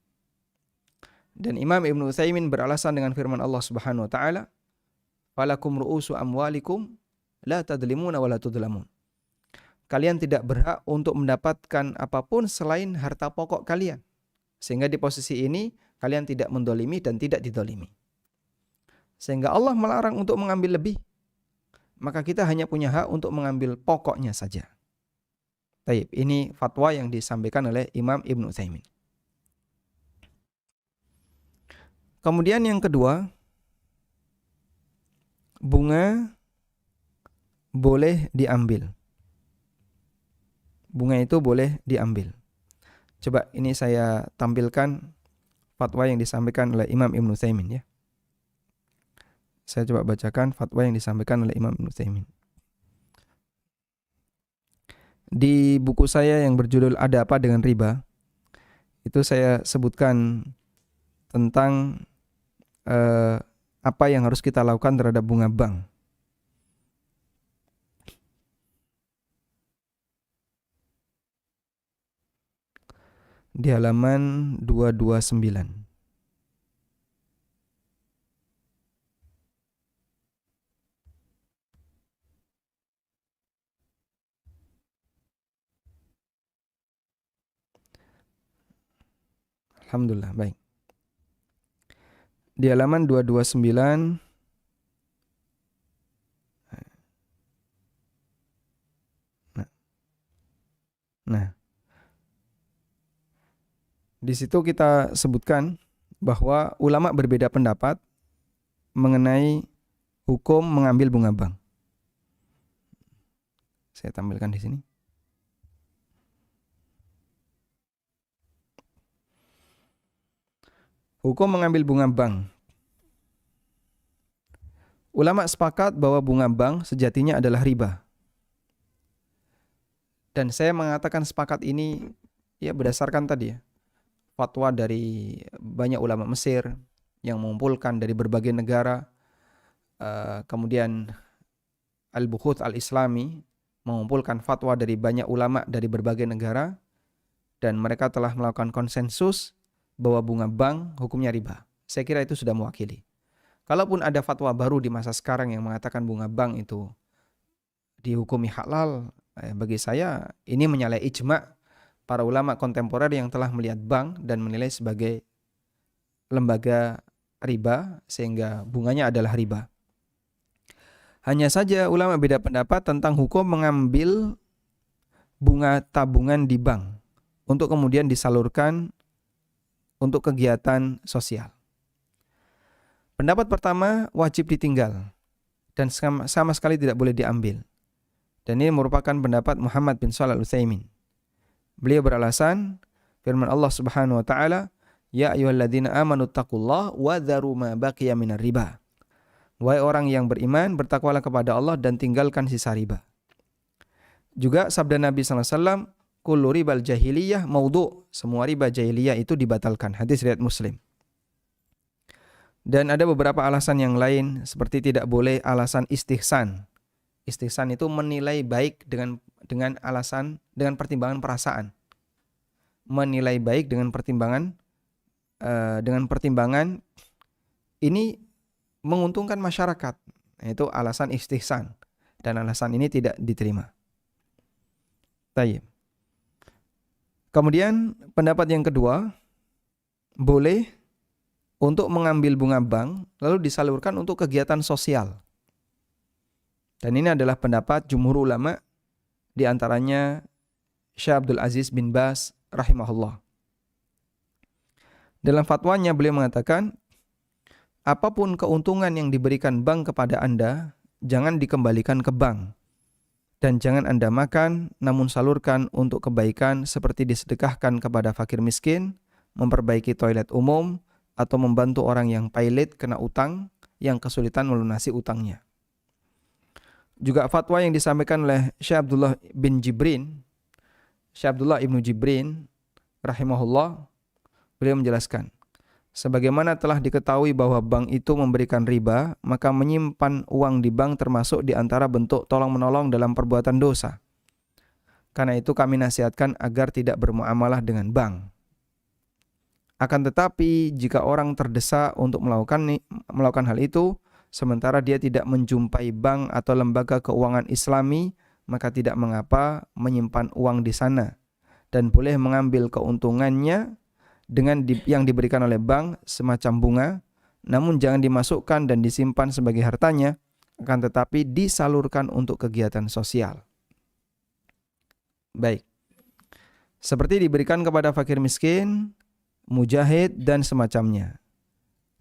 A: Dan Imam Ibnu Utsaimin beralasan dengan firman Allah Subhanahu wa taala, "Falakum ru'usu amwalikum la tadlimuna wa la tudlamun." Kalian tidak berhak untuk mendapatkan apapun selain harta pokok kalian. Sehingga di posisi ini kalian tidak mendolimi dan tidak didolimi. Sehingga Allah melarang untuk mengambil lebih. Maka kita hanya punya hak untuk mengambil pokoknya saja. Taib, ini fatwa yang disampaikan oleh Imam Ibnu Utsaimin. Kemudian yang kedua, bunga boleh diambil. Bunga itu boleh diambil. Coba ini saya tampilkan fatwa yang disampaikan oleh Imam Ibnu Utsaimin ya. Saya coba bacakan fatwa yang disampaikan oleh Imam Ibnu Utsaimin. Di buku saya yang berjudul Ada Apa Dengan Riba, itu saya sebutkan tentang apa yang harus kita lakukan terhadap bunga bank. Di halaman 229. Alhamdulillah, baik. Di halaman 229. Nah, di situ kita sebutkan bahwa ulama berbeda pendapat mengenai hukum mengambil bunga bank. Saya tampilkan di sini. Hukum mengambil bunga bank. Ulama sepakat bahwa bunga bank sejatinya adalah riba. Dan saya mengatakan sepakat ini ya berdasarkan tadi ya, fatwa dari banyak ulama Mesir yang mengumpulkan dari berbagai negara. Kemudian Al-Bukhuth Al-Islami mengumpulkan fatwa dari banyak ulama dari berbagai negara. Dan mereka telah melakukan konsensus bahwa bunga bank hukumnya riba. Saya kira itu sudah mewakili. Kalaupun ada fatwa baru di masa sekarang yang mengatakan bunga bank itu dihukumi halal, bagi saya ini menyalahi ijma' para ulama kontemporer yang telah melihat bank dan menilai sebagai lembaga riba sehingga bunganya adalah riba. Hanya saja ulama beda pendapat tentang hukum mengambil bunga tabungan di bank untuk kemudian disalurkan untuk kegiatan sosial. Pendapat pertama, wajib ditinggal dan sama sekali tidak boleh diambil. Dan ini merupakan pendapat Muhammad bin Shalih Al-Utsaimin. Beliau beralasan firman Allah Subhanahu wa taala, "Ya ayyuhalladzina amanu taqullaha wa dharu ma baqiya minar riba." Wahai orang yang beriman, bertakwalah kepada Allah dan tinggalkan sisa riba. Juga sabda Nabi sallallahu alaihi wasallam, kullu ribal jahiliyah maudhu. Semua riba jahiliyah itu dibatalkan. Hadis riwayat Muslim. Dan ada beberapa alasan yang lain seperti tidak boleh alasan istihsan. Istihsan itu menilai baik dengan pertimbangan perasaan. Menilai baik dengan pertimbangan ini menguntungkan masyarakat. Itu alasan istihsan dan alasan ini tidak diterima. Tayyib. Kemudian pendapat yang kedua, boleh untuk mengambil bunga bank lalu disalurkan untuk kegiatan sosial. Dan ini adalah pendapat jumhur ulama, di antaranya Syekh Abdul Aziz bin Baz rahimahullah. Dalam fatwanya beliau mengatakan, apapun keuntungan yang diberikan bank kepada Anda, jangan dikembalikan ke bank. Dan jangan Anda makan, namun salurkan untuk kebaikan seperti disedekahkan kepada fakir miskin, memperbaiki toilet umum, atau membantu orang yang pailit kena utang, yang kesulitan melunasi utangnya. Juga fatwa yang disampaikan oleh Syekh Abdullah Ibnu Jibrin, rahimahullah, beliau menjelaskan, sebagaimana telah diketahui bahwa bank itu memberikan riba, maka menyimpan uang di bank termasuk di antara bentuk tolong-menolong dalam perbuatan dosa. Karena itu kami nasihatkan agar tidak bermuamalah dengan bank. Akan tetapi jika orang terdesak untuk melakukan hal itu, sementara dia tidak menjumpai bank atau lembaga keuangan Islami, maka tidak mengapa menyimpan uang di sana dan boleh mengambil keuntungannya yang diberikan oleh bank semacam bunga, namun jangan dimasukkan dan disimpan sebagai hartanya, akan tetapi disalurkan untuk kegiatan sosial. Baik. Seperti diberikan kepada fakir miskin, mujahid, dan semacamnya.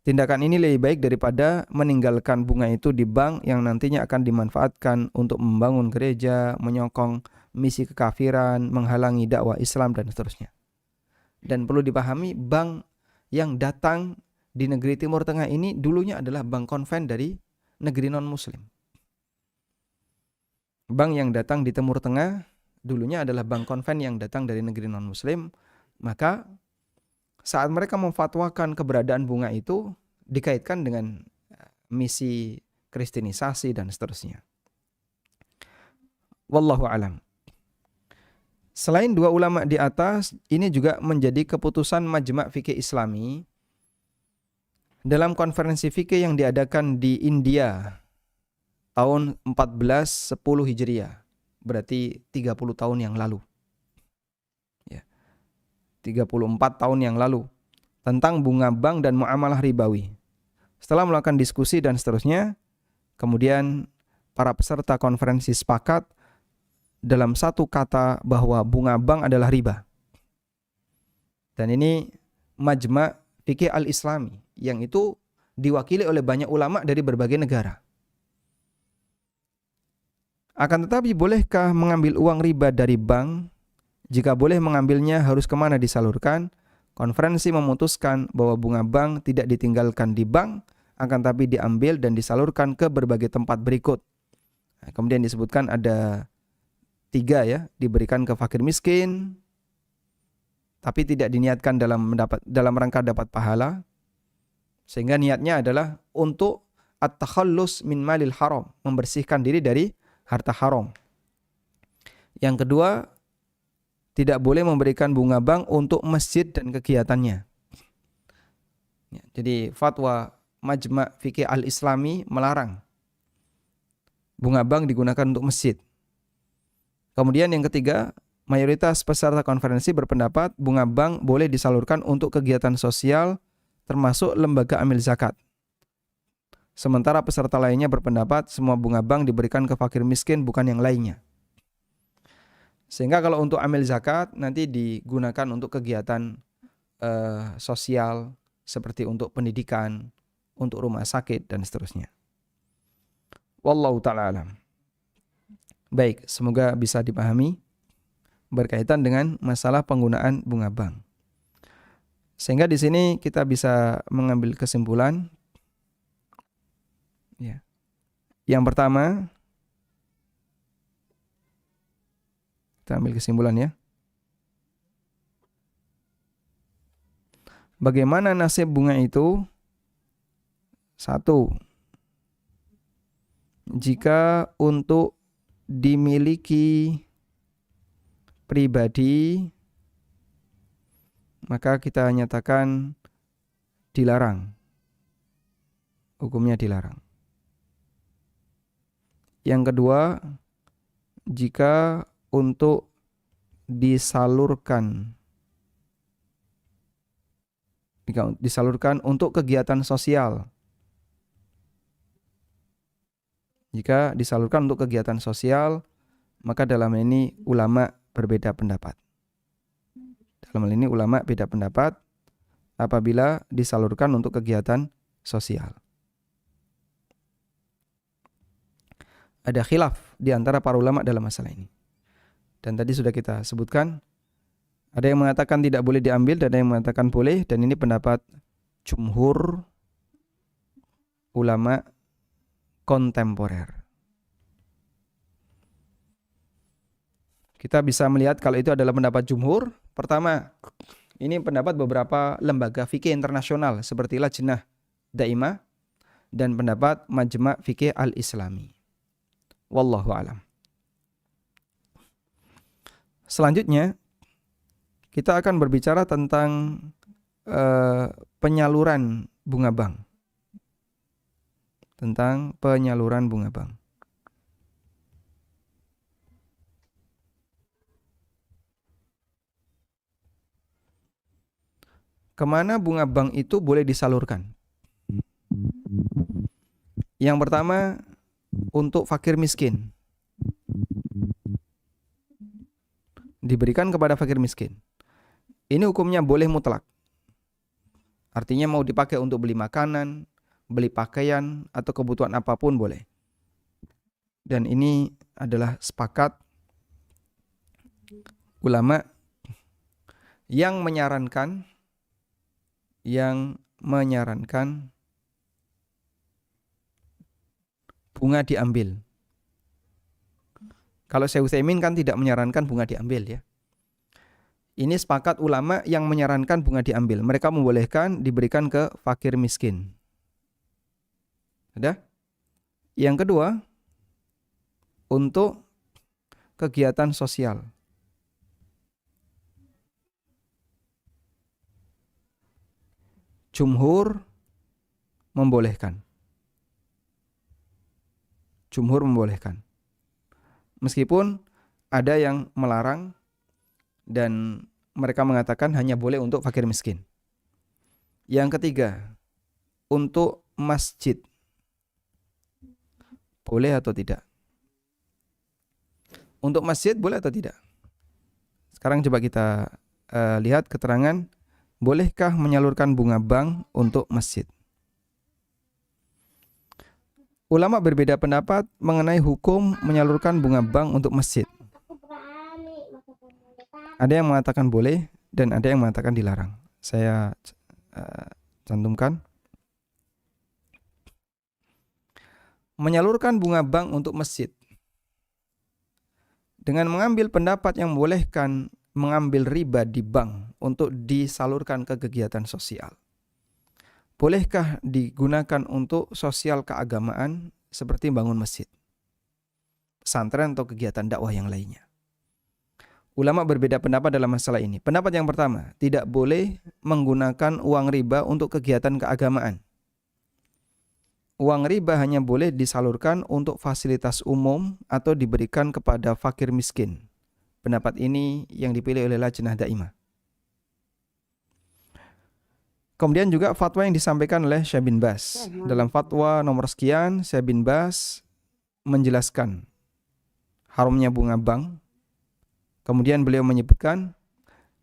A: Tindakan ini lebih baik daripada meninggalkan bunga itu di bank yang nantinya akan dimanfaatkan untuk membangun gereja, menyokong misi kekafiran, menghalangi dakwah Islam, dan seterusnya. Dan perlu dipahami, bank yang datang di negeri Timur Tengah ini dulunya adalah bank konven dari negeri non-muslim. Bank yang datang di Timur Tengah dulunya adalah bank konven yang datang dari negeri non-muslim. Maka saat mereka memfatwakan keberadaan bunga itu dikaitkan dengan misi kristenisasi dan seterusnya. Wallahu alam. Selain dua ulama di atas, ini juga menjadi keputusan Majma' Fikih Islami dalam konferensi fikih yang diadakan di India tahun 1410 Hijriah, berarti 30 tahun yang lalu. 34 tahun yang lalu, tentang bunga bank dan muamalah ribawi. Setelah melakukan diskusi dan seterusnya, kemudian para peserta konferensi sepakat dalam satu kata bahwa bunga bank adalah riba. Dan ini Majma' Fikih Al-Islami, yang itu diwakili oleh banyak ulama dari berbagai negara. Akan tetapi, bolehkah mengambil uang riba dari bank? Jika boleh mengambilnya, harus kemana disalurkan? Konferensi memutuskan bahwa bunga bank tidak ditinggalkan di bank, akan tapi diambil dan disalurkan ke berbagai tempat berikut. Nah, kemudian disebutkan ada 3 ya, diberikan ke fakir miskin, tapi tidak diniatkan dalam rangka dapat pahala, sehingga niatnya adalah untuk at-takhallus min malil haram, membersihkan diri dari harta haram. Yang kedua, tidak boleh memberikan bunga bank untuk masjid dan kegiatannya. Jadi fatwa Majma' Fikih Al-Islami melarang bunga bank digunakan untuk masjid. Kemudian yang ketiga, mayoritas peserta konferensi berpendapat bunga bank boleh disalurkan untuk kegiatan sosial termasuk lembaga amil zakat. Sementara peserta lainnya berpendapat semua bunga bank diberikan ke fakir miskin, bukan yang lainnya. Sehingga kalau untuk amil zakat nanti digunakan untuk kegiatan sosial seperti untuk pendidikan, untuk rumah sakit dan seterusnya. Wallahu ta'ala alam. Baik, semoga bisa dipahami berkaitan dengan masalah penggunaan bunga bank. Sehingga di sini kita bisa mengambil kesimpulan. Ya. Yang pertama, kita ambil kesimpulan ya. Bagaimana nasib bunga itu? 1. Jika untuk dimiliki pribadi, maka kita nyatakan dilarang. Hukumnya dilarang. Yang kedua, jika untuk disalurkan untuk kegiatan sosial. Jika disalurkan untuk kegiatan sosial, maka dalam ini ulama berbeda pendapat. Dalam hal ini ulama beda pendapat apabila disalurkan untuk kegiatan sosial. Ada khilaf di antara para ulama dalam masalah ini. Dan tadi sudah kita sebutkan, ada yang mengatakan tidak boleh diambil dan ada yang mengatakan boleh, dan ini pendapat jumhur ulama kontemporer. Kita bisa melihat kalau itu adalah pendapat jumhur. Pertama, ini pendapat beberapa lembaga fikih internasional seperti Lajnah Daimah dan pendapat Majma' Fikih Al-Islami. Wallahu alam. Selanjutnya, kita akan berbicara tentang penyaluran bunga bank. Tentang penyaluran bunga bank. kemana bunga bank itu boleh disalurkan? Yang pertama, untuk fakir miskin. Diberikan kepada fakir miskin. Ini hukumnya boleh mutlak. Artinya mau dipakai untuk beli makanan, beli pakaian, atau kebutuhan apapun boleh. Dan ini adalah sepakat ulama yang menyarankan bunga diambil. Kalau Syekh Utsaimin kan tidak menyarankan bunga diambil ya. Ini sepakat ulama yang menyarankan bunga diambil. Mereka membolehkan diberikan ke fakir miskin. Ada? Yang kedua, untuk kegiatan sosial. Jumhur membolehkan. Meskipun ada yang melarang dan mereka mengatakan hanya boleh untuk fakir miskin. Yang ketiga, untuk masjid. Boleh atau tidak? Untuk masjid boleh atau tidak? Sekarang coba kita lihat keterangan, bolehkah menyalurkan bunga bank untuk masjid? Ulama berbeda pendapat mengenai hukum menyalurkan bunga bank untuk masjid. Ada yang mengatakan boleh dan ada yang mengatakan dilarang. Saya cantumkan. Menyalurkan bunga bank untuk masjid. Dengan mengambil pendapat yang membolehkan mengambil riba di bank untuk disalurkan ke kegiatan sosial. Bolehkah digunakan untuk sosial keagamaan seperti bangun masjid, pesantren atau kegiatan dakwah yang lainnya? Ulama berbeda pendapat dalam masalah ini. Pendapat yang pertama, tidak boleh menggunakan uang riba untuk kegiatan keagamaan. Uang riba hanya boleh disalurkan untuk fasilitas umum atau diberikan kepada fakir miskin. Pendapat ini yang dipilih oleh Lajnah Daimah. Kemudian juga fatwa yang disampaikan oleh Syekh bin Baz. Dalam fatwa nomor sekian, Syekh bin Baz menjelaskan haramnya bunga bank. Kemudian beliau menyebutkan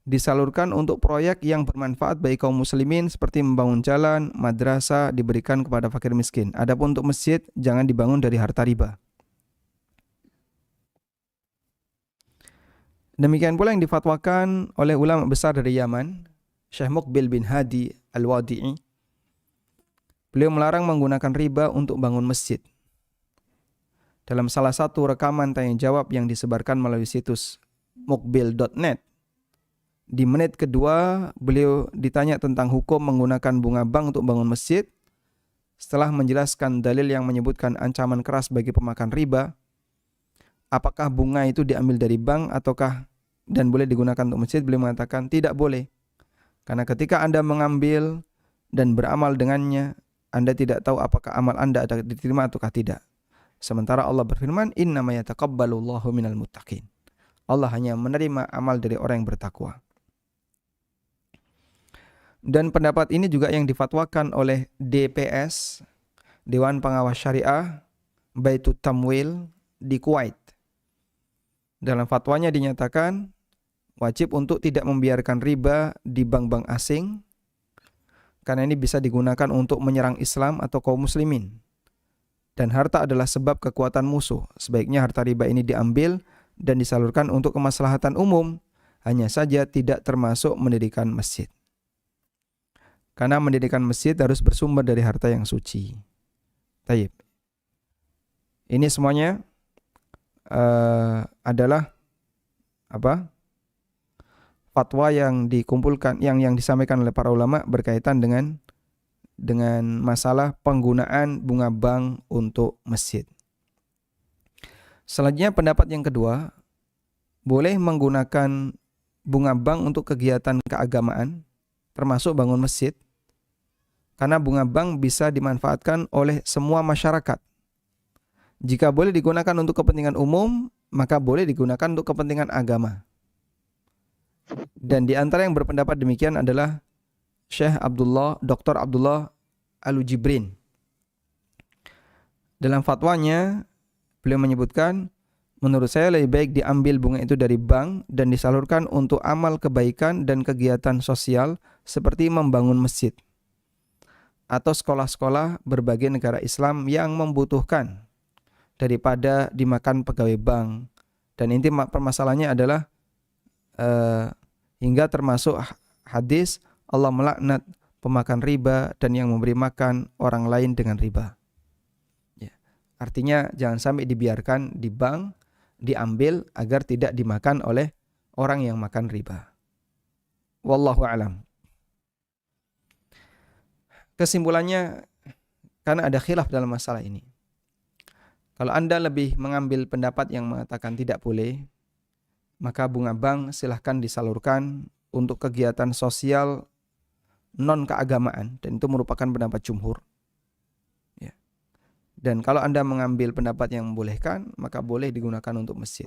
A: disalurkan untuk proyek yang bermanfaat bagi kaum muslimin seperti membangun jalan, madrasah diberikan kepada fakir miskin. Adapun untuk masjid jangan dibangun dari harta riba. Demikian pula yang difatwakan oleh ulama besar dari Yaman, Syekh Muqbil bin Hadi Al-Wadi'i. Beliau melarang menggunakan riba untuk bangun masjid. Dalam salah satu rekaman tanya jawab yang disebarkan melalui situs muqbil.net, di menit kedua beliau ditanya tentang hukum menggunakan bunga bank untuk bangun masjid. Setelah menjelaskan dalil yang menyebutkan ancaman keras bagi pemakan riba, apakah bunga itu diambil dari bank ataukah dan boleh digunakan untuk masjid, beliau mengatakan tidak boleh. Karena ketika Anda mengambil dan beramal dengannya, Anda tidak tahu apakah amal Anda ada diterima ataukah tidak. Sementara Allah berfirman, innama yataqabbalullahu minal muttaqin. Allah hanya menerima amal dari orang yang bertakwa. Dan pendapat ini juga yang difatwakan oleh DPS, Dewan Pengawas Syariah Baitut Tamwil di Kuwait. Dalam fatwanya dinyatakan wajib untuk tidak membiarkan riba di bank-bank asing karena ini bisa digunakan untuk menyerang Islam atau kaum muslimin. Dan harta adalah sebab kekuatan musuh. Sebaiknya harta riba ini diambil dan disalurkan untuk kemaslahatan umum, hanya saja tidak termasuk mendirikan masjid. Karena mendirikan masjid harus bersumber dari harta yang suci. Taib. Ini semuanya adalah fatwa yang dikumpulkan, yang disampaikan oleh para ulama berkaitan dengan masalah penggunaan bunga bank untuk masjid. Selanjutnya pendapat yang kedua, boleh menggunakan bunga bank untuk kegiatan keagamaan, termasuk bangun masjid, karena bunga bank bisa dimanfaatkan oleh semua masyarakat. Jika boleh digunakan untuk kepentingan umum, maka boleh digunakan untuk kepentingan agama. Dan di antara yang berpendapat demikian adalah Syekh Dr. Abdullah Al-Jibrin. Dalam fatwanya beliau menyebutkan, menurut saya lebih baik diambil bunga itu dari bank dan disalurkan untuk amal kebaikan dan kegiatan sosial seperti membangun masjid atau sekolah-sekolah berbagai negara Islam yang membutuhkan daripada dimakan pegawai bank. Dan inti permasalahannya adalah hingga termasuk hadis Allah melaknat pemakan riba dan yang memberi makan orang lain dengan riba. Artinya jangan sampai dibiarkan di bank, diambil agar tidak dimakan oleh orang yang makan riba. Wallahu a'lam. Kesimpulannya, karena ada khilaf dalam masalah ini. Kalau Anda lebih mengambil pendapat yang mengatakan tidak boleh, maka bunga bank silahkan disalurkan untuk kegiatan sosial non keagamaan, dan itu merupakan pendapat jumhur. Dan kalau Anda mengambil pendapat yang membolehkan, maka boleh digunakan untuk masjid.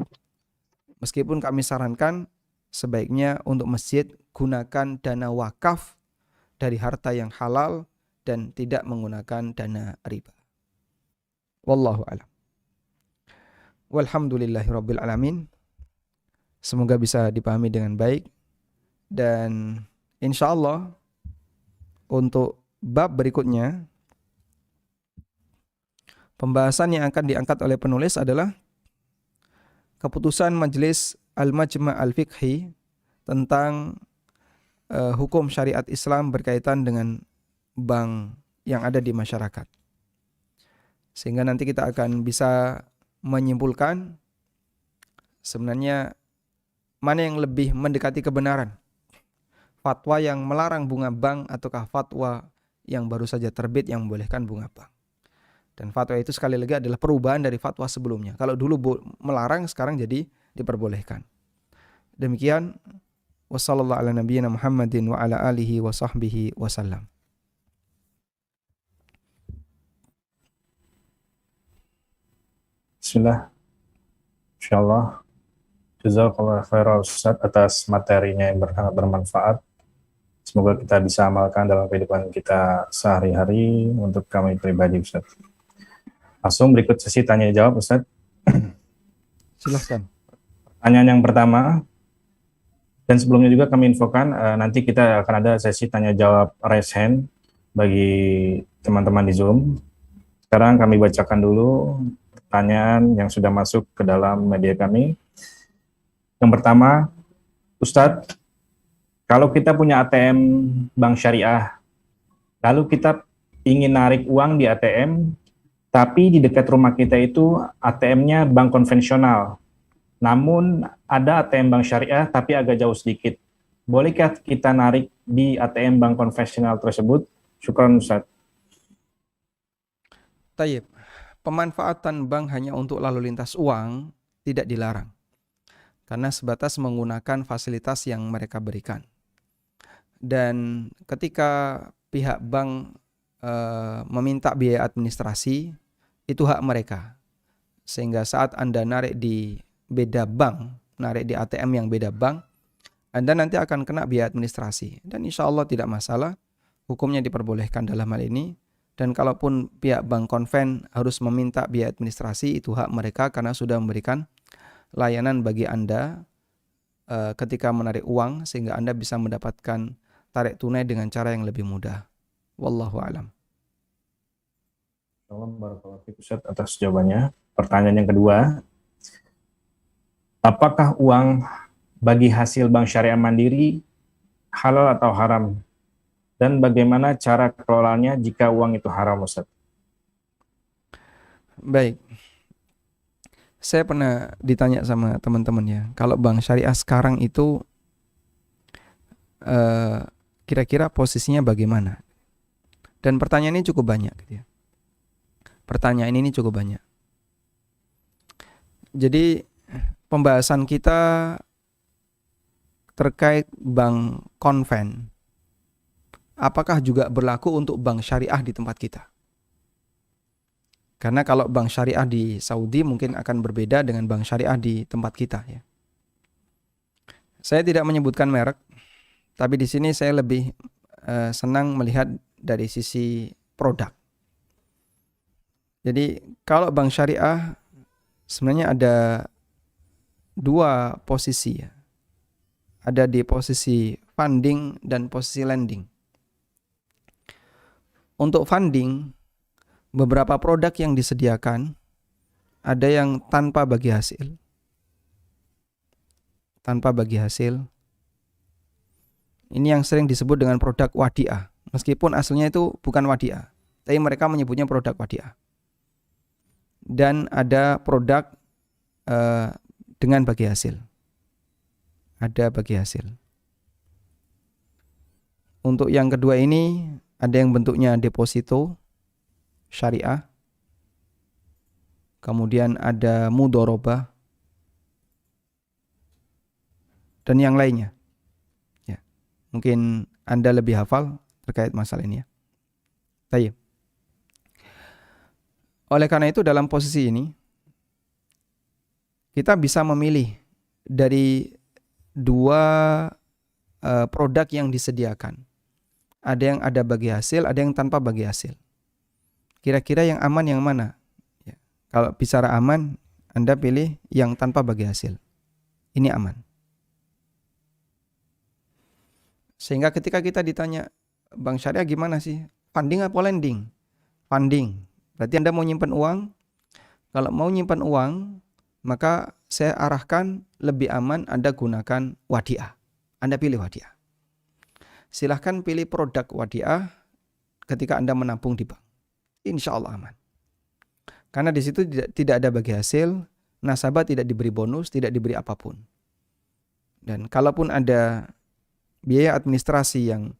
A: Meskipun kami sarankan sebaiknya untuk masjid gunakan dana wakaf dari harta yang halal dan tidak menggunakan dana riba. Wallahu a'lam. Walhamdulillahirabbil alamin. Semoga bisa dipahami dengan baik, dan insyaallah untuk bab berikutnya, pembahasan yang akan diangkat oleh penulis adalah keputusan Majelis Al-Majma' Al-Fiqhi tentang hukum syariat Islam berkaitan dengan bank yang ada di masyarakat. Sehingga nanti kita akan bisa menyimpulkan sebenarnya mana yang lebih mendekati kebenaran. Fatwa yang melarang bunga bank ataukah fatwa yang baru saja terbit yang membolehkan bunga bank. Dan fatwa itu sekali lagi adalah perubahan dari fatwa sebelumnya. Kalau dulu melarang, sekarang jadi diperbolehkan. Demikian, wassallallahu ala nabiyyina Muhammadin wa ala alihi wa sahbihi wasallam.
B: Bismillah. Insyaallah. Jazakallahu khairan Ustaz atas materinya yang sangat bermanfaat. Semoga kita bisa amalkan dalam kehidupan kita sehari-hari untuk kami pribadi, Ustaz. Langsung berikut sesi tanya jawab, Ustaz.
A: Silahkan.
B: Pertanyaan yang pertama, dan sebelumnya juga kami infokan nanti kita akan ada sesi tanya jawab raise hand bagi teman-teman di Zoom. Sekarang kami bacakan dulu pertanyaan yang sudah masuk ke dalam media kami. Yang pertama, Ustadz, kalau kita punya ATM bank syariah, lalu kita ingin narik uang di ATM, tapi di dekat rumah kita itu ATM-nya bank konvensional. Namun ada ATM bank syariah tapi agak jauh sedikit. Bolehkah kita narik di ATM bank konvensional tersebut? Syukran Ustaz.
A: Tayyib. Pemanfaatan bank hanya untuk lalu lintas uang tidak dilarang, karena sebatas menggunakan fasilitas yang mereka berikan. Dan ketika pihak bank meminta biaya administrasi, itu hak mereka. Sehingga saat Anda narik di beda bank, narik di ATM yang beda bank, Anda nanti akan kena biaya administrasi. Dan insya Allah tidak masalah, hukumnya diperbolehkan dalam hal ini. Dan kalaupun pihak bank konven harus meminta biaya administrasi, itu hak mereka karena sudah memberikan layanan bagi Anda ketika menarik uang, sehingga Anda bisa mendapatkan tarik tunai dengan cara yang lebih mudah. Wallahu a'lam.
B: Barakallahu fiik Ustaz atas jawabannya. Pertanyaan yang kedua, apakah uang bagi hasil bank syariah mandiri halal atau haram? Dan bagaimana cara kelolanya jika uang itu haram, Ustaz?
A: Baik. Saya pernah ditanya sama teman-teman ya, kalau bank syariah sekarang itu kira-kira posisinya bagaimana? Dan pertanyaan ini cukup banyak gitu ya. Pertanyaan ini cukup banyak. Jadi pembahasan kita terkait bank konven, apakah juga berlaku untuk bank syariah di tempat kita? Karena kalau bank syariah di Saudi mungkin akan berbeda dengan bank syariah di tempat kita ya. Saya tidak menyebutkan merek, tapi di sini saya lebih senang melihat dari sisi produk. Jadi kalau bank syariah sebenarnya ada dua posisi ya. Ada di posisi funding dan posisi lending. Untuk funding, beberapa produk yang disediakan ada yang tanpa bagi hasil. Tanpa bagi hasil. Ini yang sering disebut dengan produk wadiah. Meskipun aslinya itu bukan wadiah, tapi mereka menyebutnya produk wadiah. Dan ada produk dengan bagi hasil. Ada bagi hasil. Untuk yang kedua ini ada yang bentuknya deposito syariah. Kemudian ada mudharabah dan yang lainnya. Ya. Mungkin Anda lebih hafal terkait masalah ini ya. Baik. Oleh karena itu dalam posisi ini kita bisa memilih dari dua produk yang disediakan. Ada yang ada bagi hasil, ada yang tanpa bagi hasil. Kira-kira yang aman yang mana? Ya. Kalau bicara aman, Anda pilih yang tanpa bagi hasil. Ini aman. Sehingga ketika kita ditanya, bank syariah gimana sih? Funding apa lending? Funding. Berarti Anda mau nyimpan uang? Kalau mau nyimpan uang, maka saya arahkan lebih aman Anda gunakan wadiah. Anda pilih wadiah. Silahkan pilih produk wadiah ketika Anda menabung di bank. Insya Allah aman. Karena di situ tidak ada bagi hasil, nasabah tidak diberi bonus, tidak diberi apapun. Dan kalaupun ada biaya administrasi yang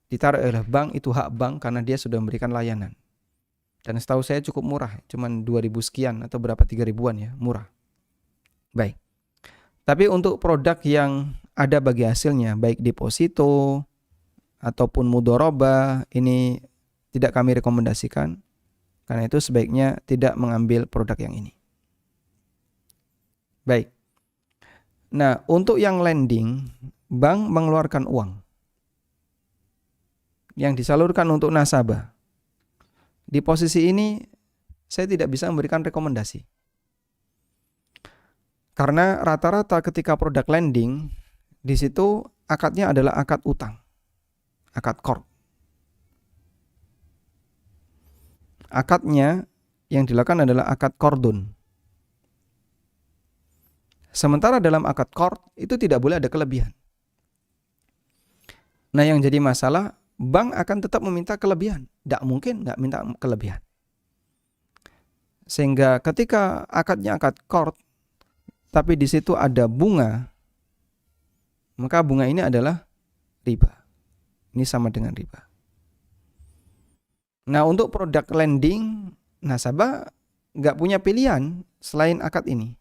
A: ditaruh oleh bank, itu hak bank karena dia sudah memberikan layanan. Dan setahu saya cukup murah, cuman 2.000 sekian atau berapa 3.000-an ya, murah. Baik. Tapi untuk produk yang ada bagi hasilnya, baik deposito ataupun mudharabah, ini tidak kami rekomendasikan. Karena itu sebaiknya tidak mengambil produk yang ini. Baik. Nah, untuk yang lending, bank mengeluarkan uang yang disalurkan untuk nasabah. Di posisi ini saya tidak bisa memberikan rekomendasi. Karena rata-rata ketika produk lending, di situ akadnya adalah akad utang. Akad qard. Akadnya yang dilakukan adalah akad qardun. Sementara dalam akad qard itu tidak boleh ada kelebihan. Nah, yang jadi masalah, bank akan tetap meminta kelebihan. Tidak mungkin nggak minta kelebihan. Sehingga ketika akadnya akad qard, tapi di situ ada bunga, maka bunga ini adalah riba. Ini sama dengan riba. Nah, untuk produk lending, nasabah nggak punya pilihan selain akad ini.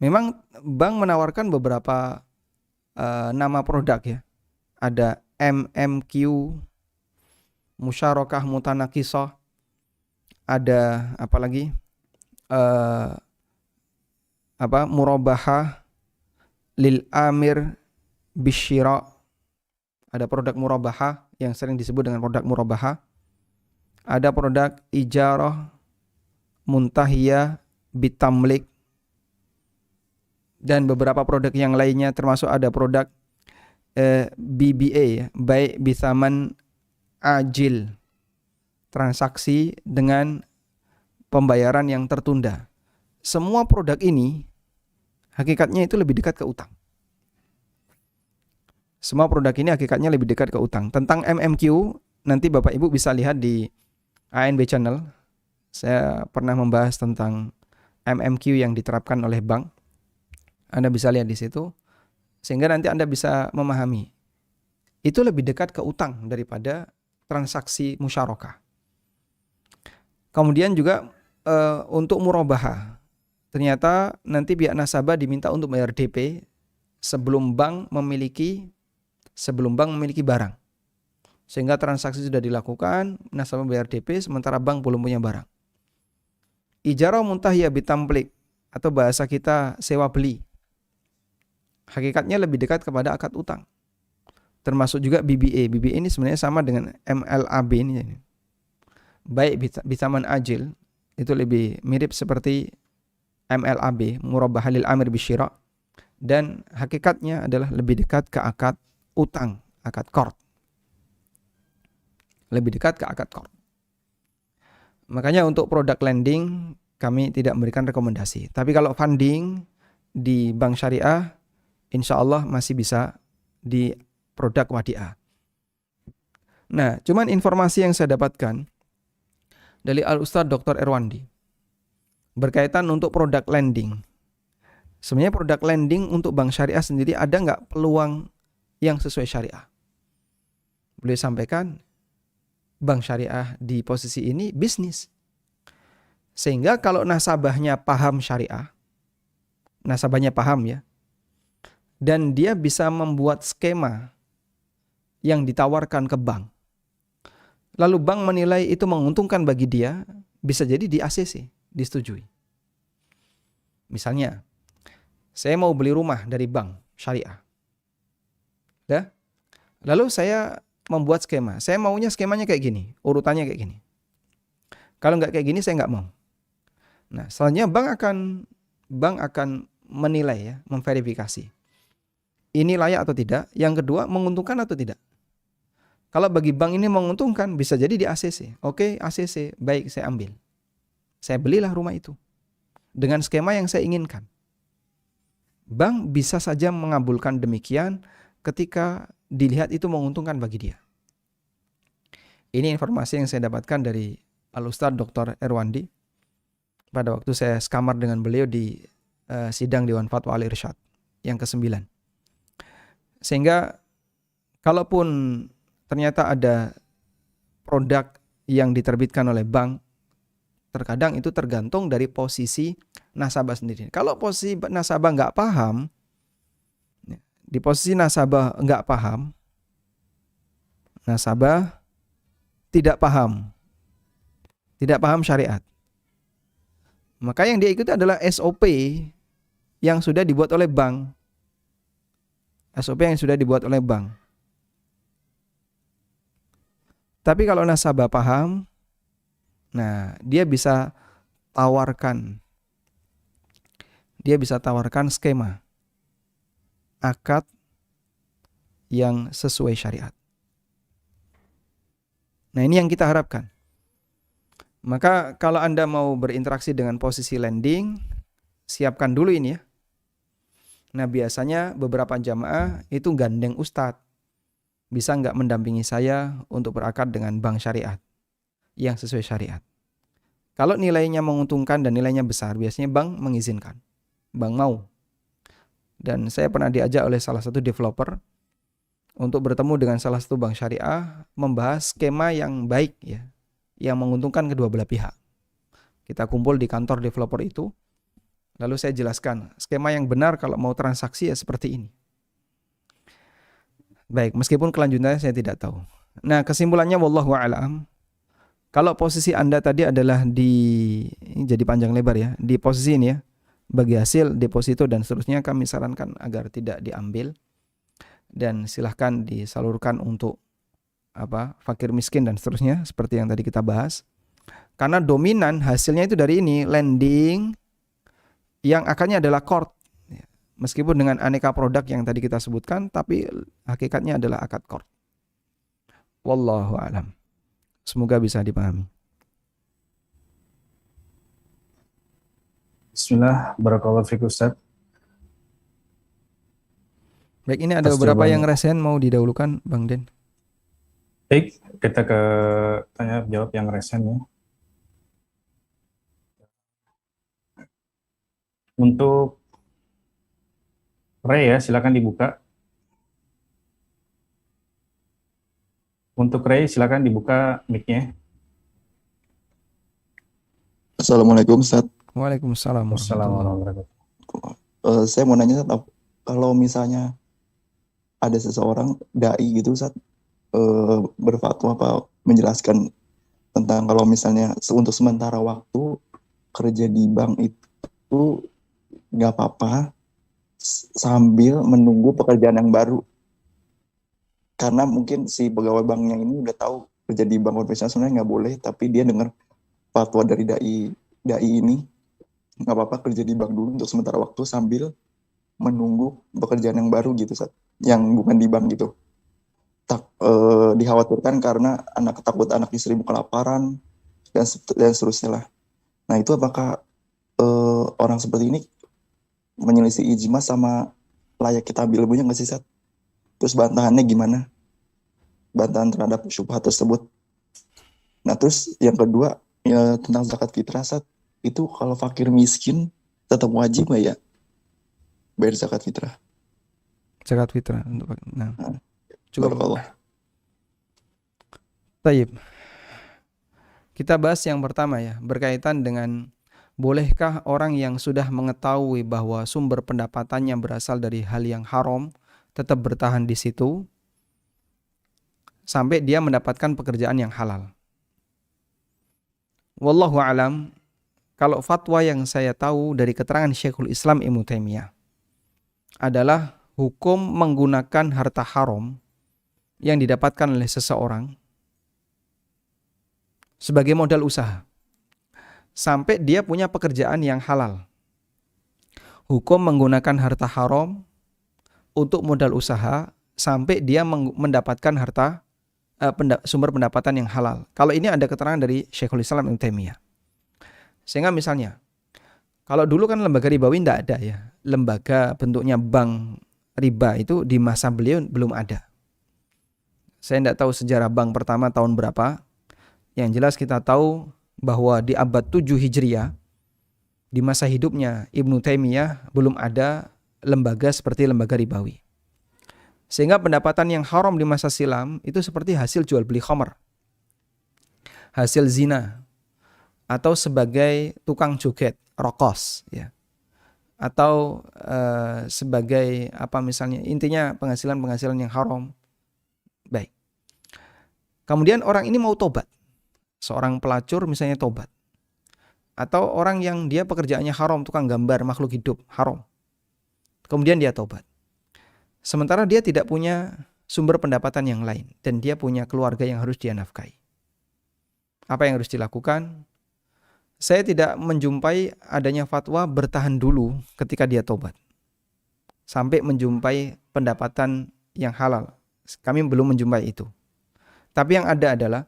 A: Memang bank menawarkan beberapa nama produk ya. Ada MMQ, musyarakah mutanakisah, ada apa lagi? Murabahah lil amir bisyira. Ada produk murabahah yang sering disebut dengan produk murabahah. Ada produk ijarah muntahiyah bitamlik. Dan beberapa produk yang lainnya, termasuk ada produk BBA ya, baik bisaman ajil, transaksi dengan pembayaran yang tertunda. Semua produk ini hakikatnya itu lebih dekat ke utang. Semua produk ini hakikatnya lebih dekat ke utang. Tentang MMQ, nanti Bapak Ibu bisa lihat di ANB Channel. Saya pernah membahas tentang MMQ yang diterapkan oleh bank. Anda bisa lihat di situ. Sehingga nanti Anda bisa memahami. Itu lebih dekat ke utang daripada transaksi musyarakah. Kemudian juga untuk murabahah. Ternyata nanti pihak nasabah diminta untuk bayar DP sebelum bank memiliki barang. Sehingga transaksi sudah dilakukan, nasabah bayar DP sementara bank belum punya barang. Ijarah muntahiyah bitamplik atau bahasa kita sewa beli. Hakikatnya lebih dekat kepada akad utang. termasuk juga BBA. BBA ini sebenarnya sama dengan MLAB ini. Baik bithaman ajil itu lebih mirip seperti MLAB, murabbah lil amir bisyira, dan hakikatnya adalah lebih dekat ke akad utang, akad qard. Lebih dekat ke akad qard. Makanya untuk produk lending kami tidak memberikan rekomendasi. Tapi kalau funding di bank syariah, insya Allah masih bisa di produk wadiah. Nah, cuman informasi yang saya dapatkan dari Al-Ustadz Dr. Erwandi berkaitan untuk produk lending. Sebenarnya produk lending untuk bank syariah sendiri ada nggak peluang yang sesuai syariah? Boleh sampaikan, bank syariah di posisi ini bisnis. Sehingga kalau nasabahnya paham syariah, nasabahnya paham ya, dan dia bisa membuat skema yang ditawarkan ke bank, lalu bank menilai itu menguntungkan bagi dia, bisa jadi di ACC, disetujui. Misalnya, saya mau beli rumah dari bank syariah. Ya? Lalu saya membuat skema. Saya maunya skemanya kayak gini, urutannya kayak gini. Kalau nggak kayak gini, saya nggak mau. Nah, selanjutnya bank akan menilai ya, memverifikasi. Ini layak atau tidak? Yang kedua, menguntungkan atau tidak? Kalau bagi bank ini menguntungkan, bisa jadi di ACC. Oke, ACC, baik saya ambil. Saya belilah rumah itu dengan skema yang saya inginkan. Bank bisa saja mengabulkan demikian ketika dilihat itu menguntungkan bagi dia. Ini informasi yang saya dapatkan dari Al-Ustadz Dr. Erwandi pada waktu saya sekamar dengan beliau di sidang Dewan Fatwa Al-Irsyad yang ke-9. Sehingga kalaupun ternyata ada produk yang diterbitkan oleh bank, terkadang itu tergantung dari posisi nasabah sendiri. Kalau posisi nasabah nggak paham, di posisi nasabah nggak paham, nasabah tidak paham syariat, maka yang dia ikuti adalah SOP yang sudah dibuat oleh bank. SOP yang sudah dibuat oleh bank. Tapi kalau nasabah paham, nah dia bisa tawarkan skema akad yang sesuai syariat. Nah, ini yang kita harapkan. Maka kalau Anda mau berinteraksi dengan posisi lending, siapkan dulu ini ya. Nah, biasanya beberapa jamaah itu gandeng ustadz. Bisa nggak mendampingi saya untuk berakad dengan bank syariat yang sesuai syariat. Kalau nilainya menguntungkan dan nilainya besar, biasanya bank mengizinkan. Bank mau. Dan saya pernah diajak oleh salah satu developer untuk bertemu dengan salah satu bank syariah, membahas skema yang baik ya, yang menguntungkan kedua belah pihak. Kita kumpul di kantor developer itu, lalu saya jelaskan skema yang benar kalau mau transaksi ya seperti ini. Baik, meskipun kelanjutannya saya tidak tahu. Nah, kesimpulannya wallahu a'lam. Kalau posisi Anda tadi adalah ini jadi panjang lebar ya, di posisi ini ya, bagi hasil deposito dan seterusnya, kami sarankan agar tidak diambil dan silahkan disalurkan untuk fakir miskin dan seterusnya seperti yang tadi kita bahas. Karena dominan hasilnya itu dari ini lending yang akadnya adalah qard. Meskipun dengan aneka produk yang tadi kita sebutkan, tapi hakikatnya adalah akad qard. Wallahu a'lam. Semoga bisa dipahami.
B: Bismillah, barakallahu fiik Ustaz.
A: Baik, ini ada beberapa yang resen, mau didahulukan Bang Den.
B: Baik, kita ke tanya jawab yang resen ya. Untuk Ray ya, silakan dibuka. Untuk Ray, silakan dibuka mic-nya.
C: Assalamualaikum Ustaz.
A: Waalaikumsalam warahmatullahi
C: wabarakatuh. Saya mau nanya Ustaz, kalau misalnya ada seseorang dai gitu Ustaz, berfatwa apa menjelaskan tentang kalau misalnya untuk sementara waktu kerja di bank itu nggak apa-apa sambil menunggu pekerjaan yang baru. karena mungkin si pegawai banknya ini udah tahu kerja di bank konvensional sebenarnya nggak boleh, tapi dia dengar fatwa dari dai ini nggak apa-apa kerja di bank dulu untuk sementara waktu sambil menunggu pekerjaan yang baru gitu, yang bukan di bank gitu. Dikhawatirkan karena takut anak istri kelaparan dan seterusnya lah. Nah itu apakah orang seperti ini menyelisih ijma sama layak kita ambil ilmunya nggak sih, Sat? Terus bantahannya gimana? Bantahan terhadap syubhat tersebut. Nah terus yang kedua ya, tentang zakat fitrah, Sat. Itu kalau fakir miskin tetap wajib nggak ya bayar zakat fitrah?
A: Zakat fitrah untuk cukup.
C: Barakallah.
A: Tayyib. Kita bahas yang pertama ya, berkaitan dengan bolehkah orang yang sudah mengetahui bahwa sumber pendapatannya berasal dari hal yang haram tetap bertahan di situ sampai dia mendapatkan pekerjaan yang halal. Wallahu alam, kalau fatwa yang saya tahu dari keterangan Syekhul Islam Ibnu Taimiyah adalah hukum menggunakan harta haram yang didapatkan oleh seseorang sebagai modal usaha sampai dia punya pekerjaan yang halal. Hukum menggunakan harta haram untuk modal usaha sampai dia mendapatkan sumber pendapatan yang halal. Kalau ini ada keterangan dari Syekhul Islam Ibnu Taimiyah. Sehingga misalnya, kalau dulu kan lembaga ribawi tidak ada ya. Lembaga bentuknya bank riba itu di masa beliau belum ada. Saya tidak tahu sejarah bank pertama tahun berapa. Yang jelas kita tahu bahwa di abad 7 Hijriah, di masa hidupnya Ibnu Taimiyah belum ada lembaga seperti lembaga ribawi. Sehingga pendapatan yang haram di masa silam itu seperti hasil jual beli khamar, hasil zina, atau sebagai tukang joget, rokos, ya, atau sebagai apa misalnya, intinya penghasilan yang haram. Baik. Kemudian orang ini mau tobat, seorang pelacur misalnya tobat, atau orang yang dia pekerjaannya haram, tukang gambar makhluk hidup, haram, kemudian dia tobat. Sementara dia tidak punya sumber pendapatan yang lain dan dia punya keluarga yang harus dia nafkahi. Apa yang harus dilakukan? Saya tidak menjumpai adanya fatwa bertahan dulu ketika dia tobat sampai menjumpai pendapatan yang halal. Kami belum menjumpai itu. Tapi yang ada adalah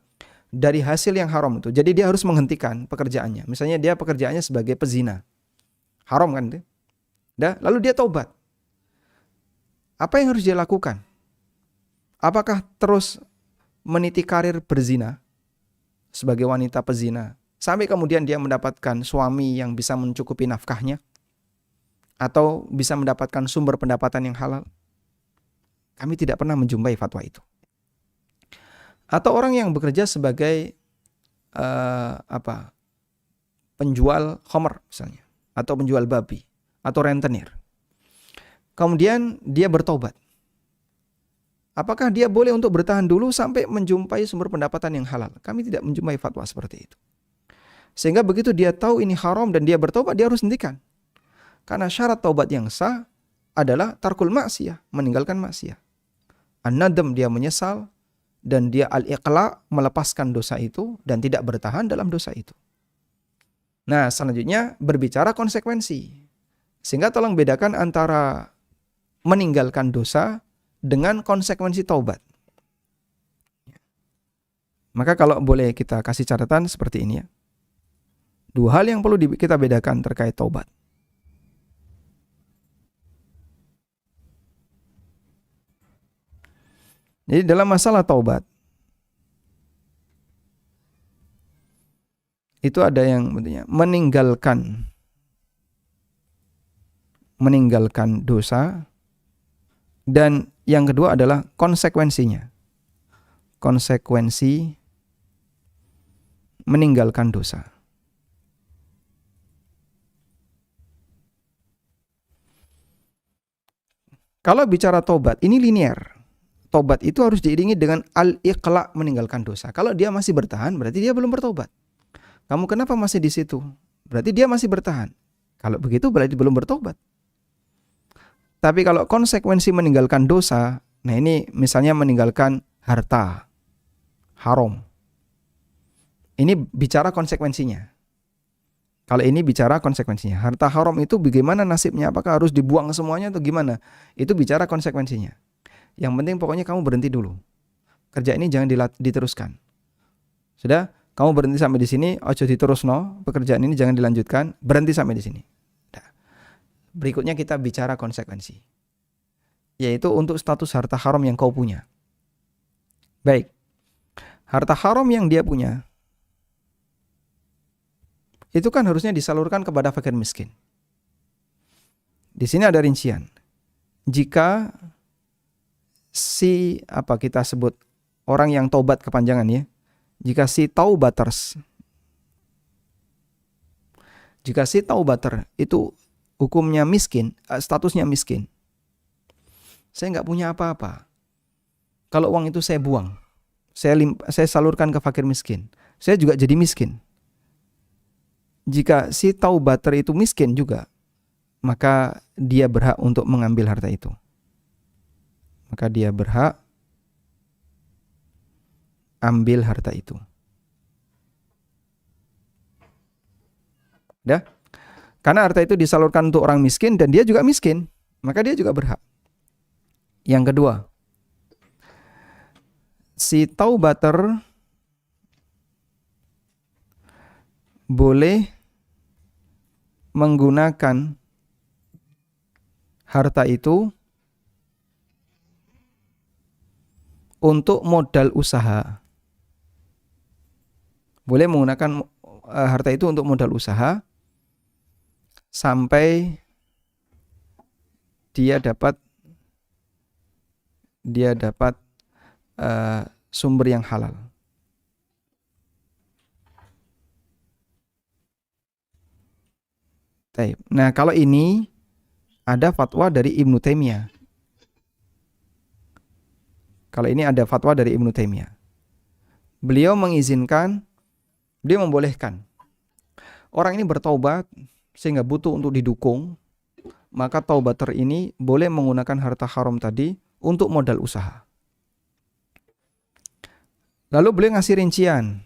A: dari hasil yang haram itu. Jadi dia harus menghentikan pekerjaannya. Misalnya dia pekerjaannya sebagai pezina. Haram kan itu? Lalu dia tobat. Apa yang harus dia lakukan? Apakah terus meniti karir berzina sebagai wanita pezina sampai kemudian dia mendapatkan suami yang bisa mencukupi nafkahnya atau bisa mendapatkan sumber pendapatan yang halal? Kami tidak pernah menjumpai fatwa itu. Atau orang yang bekerja sebagai penjual khamar misalnya, atau penjual babi, atau rentenir. Kemudian dia bertobat. Apakah dia boleh untuk bertahan dulu sampai menjumpai sumber pendapatan yang halal? Kami tidak menjumpai fatwa seperti itu. Sehingga begitu dia tahu ini haram dan dia bertobat, dia harus hentikan. Karena syarat taubat yang sah adalah tarkul maksiyah, meninggalkan maksiat. An-nadam, dia menyesal, dan dia al-iqla, melepaskan dosa itu dan tidak bertahan dalam dosa itu. Nah, selanjutnya berbicara konsekuensi. Sehingga tolong bedakan antara meninggalkan dosa dengan konsekuensi taubat. Maka kalau boleh kita kasih catatan seperti ini ya. Dua hal yang perlu kita bedakan terkait taubat. Jadi dalam masalah taubat itu ada yang meninggalkan dosa, dan yang kedua adalah konsekuensinya. Konsekuensi meninggalkan dosa. Kalau bicara tobat, ini linear. Tobat itu harus diiringi dengan al-iqla, meninggalkan dosa. Kalau dia masih bertahan, berarti dia belum bertobat. Kamu kenapa masih di situ? Berarti dia masih bertahan. Kalau begitu berarti belum bertobat. Tapi kalau konsekuensi meninggalkan dosa Nah, ini misalnya meninggalkan harta haram. Ini bicara konsekuensinya. Kalau ini bicara konsekuensinya. Harta haram itu bagaimana nasibnya? Apakah harus dibuang semuanya atau gimana? Itu bicara konsekuensinya. Yang penting pokoknya kamu berhenti dulu. Kerja ini jangan diteruskan. Sudah? Kamu berhenti sampai di sini, ojo diterusno, pekerjaan ini jangan dilanjutkan, berhenti sampai di sini. Nah, berikutnya kita bicara konsekuensi. Yaitu untuk status harta haram yang kau punya. Baik. Harta haram yang dia punya itu kan harusnya disalurkan kepada fakir miskin. Di sini ada rincian. Jika si kita sebut orang yang taubat kepanjangan ya. Jika si taubaters, jika si taubater itu hukumnya miskin, statusnya miskin. Saya nggak punya apa-apa. Kalau uang itu saya buang, saya salurkan ke fakir miskin. Saya juga jadi miskin. Jika si taubater itu miskin juga, maka dia berhak untuk mengambil harta itu. Maka dia berhak ambil harta itu. Dah? Karena harta itu disalurkan untuk orang miskin dan dia juga miskin, maka dia juga berhak. Yang kedua, si taubater boleh menggunakan harta itu untuk modal usaha. Boleh menggunakan harta itu untuk modal usaha sampai dia dapat sumber yang halal. Nah, kalau ini ada fatwa dari Ibnu Taimiyah. Kalau ini ada fatwa dari Ibnu Taimiyah. Beliau mengizinkan, beliau membolehkan orang ini bertaubat sehingga butuh untuk didukung, maka taubater ini boleh menggunakan harta haram tadi untuk modal usaha. Lalu beliau ngasih rincian.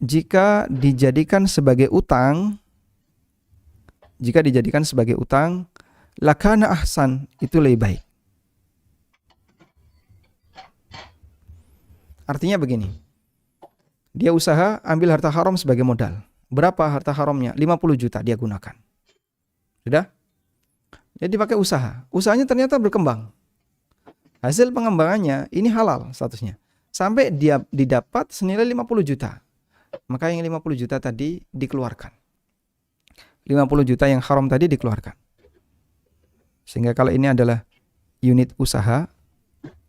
A: Jika dijadikan sebagai utang, lakana ahsan, itu lebih baik. Artinya begini, dia usaha ambil harta haram sebagai modal. Berapa harta haramnya? 50 juta dia gunakan. Sudah? Jadi pakai usaha. Usahanya ternyata berkembang. Hasil pengembangannya ini halal statusnya. Sampai dia didapat senilai 50 juta. Maka yang 50 juta tadi dikeluarkan. 50 juta yang haram tadi dikeluarkan. Sehingga kalau ini adalah unit usaha,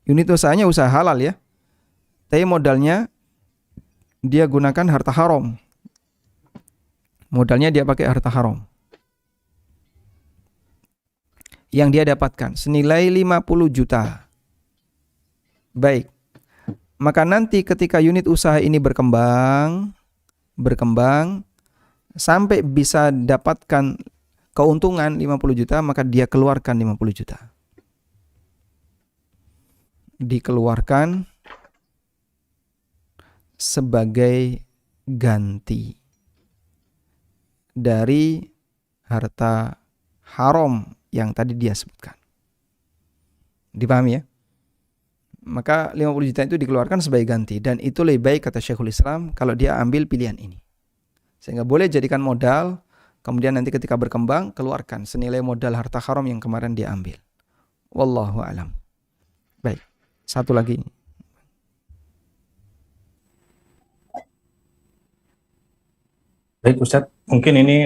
A: unit usahanya usaha halal ya. Tapi modalnya dia gunakan harta haram. Modalnya dia pakai harta haram. Yang dia dapatkan senilai 50 juta. Baik. Maka nanti ketika unit usaha ini berkembang sampai bisa dapatkan keuntungan 50 juta, maka dia keluarkan 50 juta. Dikeluarkan sebagai ganti dari harta haram yang tadi dia sebutkan. Dipahami ya? Maka 50 juta itu dikeluarkan sebagai ganti. Dan itu lebih baik kata Syekhul Islam kalau dia ambil pilihan ini. Sehingga boleh jadikan modal, kemudian nanti ketika berkembang, keluarkan senilai modal harta haram yang kemarin dia ambil. Wallahu a'lam. Baik, satu lagi.
B: Baik Ustadz, mungkin ini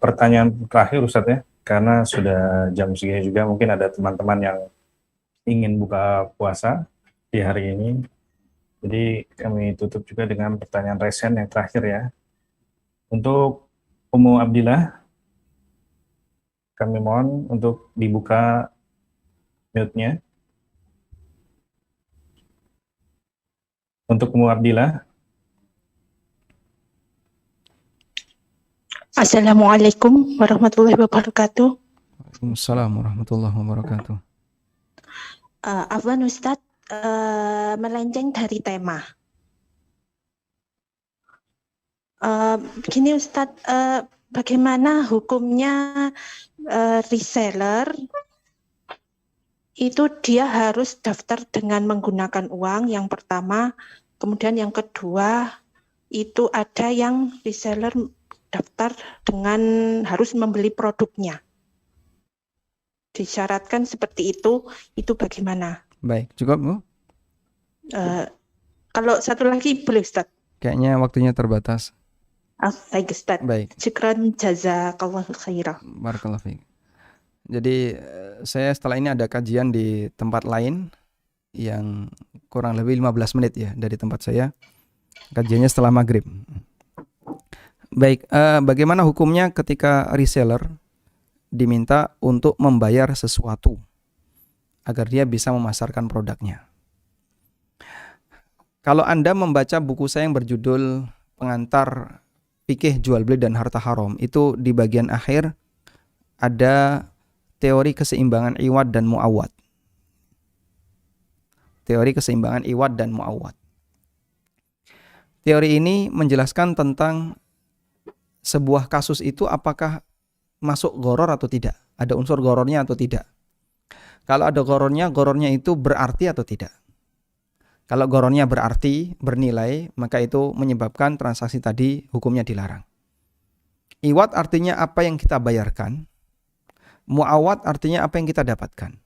B: pertanyaan terakhir Ustadz ya, karena sudah jam segini juga, mungkin ada teman-teman yang ingin buka puasa di hari ini. Jadi kami tutup juga dengan pertanyaan resen yang terakhir ya. Untuk Ummu Abdillah, kami mohon untuk dibuka mute-nya. Untuk Ummu Abdillah.
D: Assalamualaikum warahmatullahi wabarakatuh.
A: Waalaikumsalam warahmatullahi wabarakatuh.
D: Afwan Ustadz, melenceng dari tema. Begini Ustadz, bagaimana hukumnya reseller itu dia harus daftar dengan menggunakan uang yang pertama, kemudian yang kedua itu ada yang reseller daftar dengan harus membeli produknya. Disyaratkan seperti itu bagaimana?
A: Baik, cukup Bu?
D: Kalau satu lagi boleh Ustadz?
A: Kayaknya waktunya terbatas.
D: Baik Ustadz.
A: Baik,
D: Syukran jazakallah khairah.
A: barakallahu fiik. Jadi saya setelah ini ada kajian di tempat lain yang kurang lebih 15 menit ya dari tempat saya. Kajiannya setelah maghrib. Baik, bagaimana hukumnya ketika reseller diminta untuk membayar sesuatu agar dia bisa memasarkan produknya? Kalau Anda membaca buku saya yang berjudul Pengantar Fikih Jual Beli dan Harta Haram, itu di bagian akhir ada teori keseimbangan iwad dan muawad. Teori keseimbangan iwad dan muawad. Teori ini menjelaskan tentang sebuah kasus itu apakah masuk gharar atau tidak, ada unsur ghararnya atau tidak. Kalau ada ghararnya itu berarti atau tidak. Kalau ghararnya berarti, bernilai, maka itu menyebabkan transaksi tadi hukumnya dilarang. Iwad artinya apa yang kita bayarkan. Muawad artinya apa yang kita dapatkan.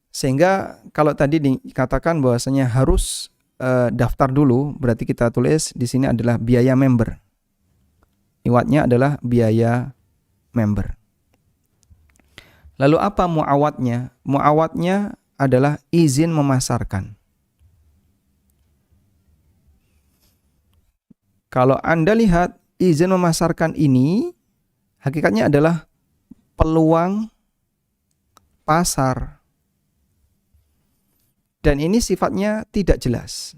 A: Sehingga kalau tadi dikatakan bahwasanya harus daftar dulu, berarti kita tulis di sini adalah biaya member. Iwadnya adalah biaya member. Lalu apa muawadnya? Muawadnya adalah izin memasarkan. Kalau Anda lihat izin memasarkan ini, hakikatnya adalah peluang pasar. Dan ini sifatnya tidak jelas.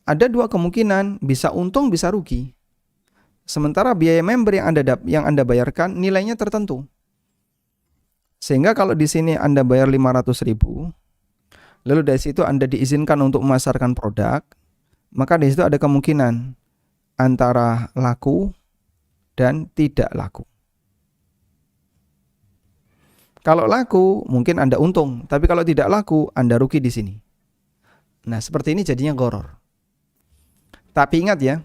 A: Ada dua kemungkinan, bisa untung, bisa rugi. Sementara biaya member yang Anda bayarkan nilainya tertentu. Sehingga kalau di sini Anda bayar 500.000, lalu dari situ Anda diizinkan untuk memasarkan produk, maka di situ ada kemungkinan antara laku dan tidak laku. Kalau laku, mungkin Anda untung, tapi kalau tidak laku, Anda rugi di sini. Nah, seperti ini jadinya gharar. Tapi ingat ya,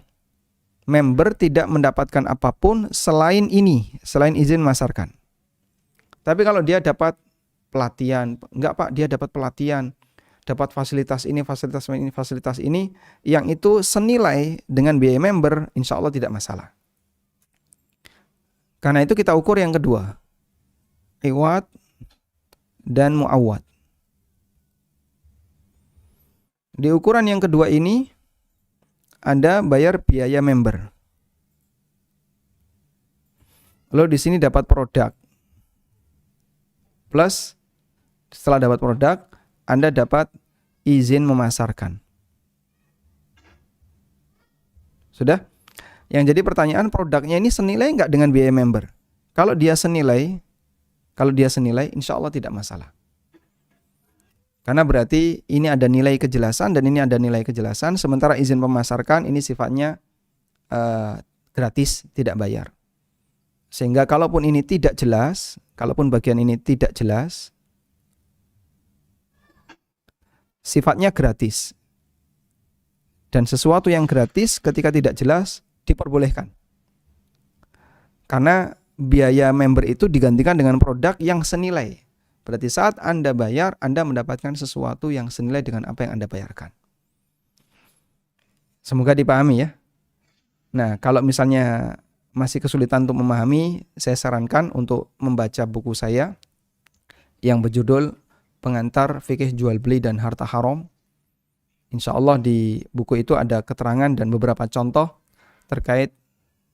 A: member tidak mendapatkan apapun selain ini, selain izin memasarkan. Tapi kalau dia dapat pelatihan, enggak Pak, dia dapat pelatihan, dapat fasilitas ini, fasilitas ini, yang itu senilai dengan biaya member, insya Allah tidak masalah. Karena itu kita ukur yang kedua, iwad dan muawad. Di ukuran yang kedua ini, Anda bayar biaya member. Lalu di sini dapat produk. Plus setelah dapat produk, Anda dapat izin memasarkan. Sudah? Yang jadi pertanyaan, produknya ini senilai enggak dengan biaya member? Kalau dia senilai, insya Allah tidak masalah. Karena berarti ini ada nilai kejelasan dan ini ada nilai kejelasan. Sementara izin memasarkan ini sifatnya gratis, tidak bayar. Sehingga kalaupun ini tidak jelas, kalaupun bagian ini tidak jelas, sifatnya gratis. Dan sesuatu yang gratis ketika tidak jelas diperbolehkan. Karena biaya member itu digantikan dengan produk yang senilai. Berarti saat Anda bayar, Anda mendapatkan sesuatu yang senilai dengan apa yang Anda bayarkan. Semoga dipahami ya. Nah, kalau misalnya masih kesulitan untuk memahami, saya sarankan untuk membaca buku saya yang berjudul Pengantar Fikih Jual Beli dan Harta Haram. Insya Allah di buku itu ada keterangan dan beberapa contoh terkait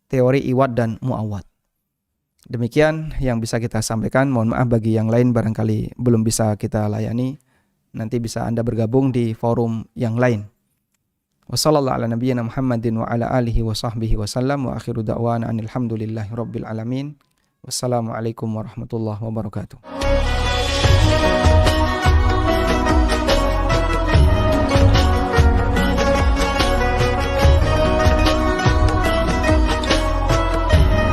A: teori iwad dan muawad. Demikian yang bisa kita sampaikan. Mohon maaf bagi yang lain barangkali belum bisa kita layani. Nanti bisa Anda bergabung di forum yang lain. Wa sallallahu ala nabiyyina Muhammadin wa ala alihi wa sahbihi wa sallam wa akhiru da'wana anil hamdulillahi rabbil alamin. Wassalamualaikum warahmatullahi wabarakatuh.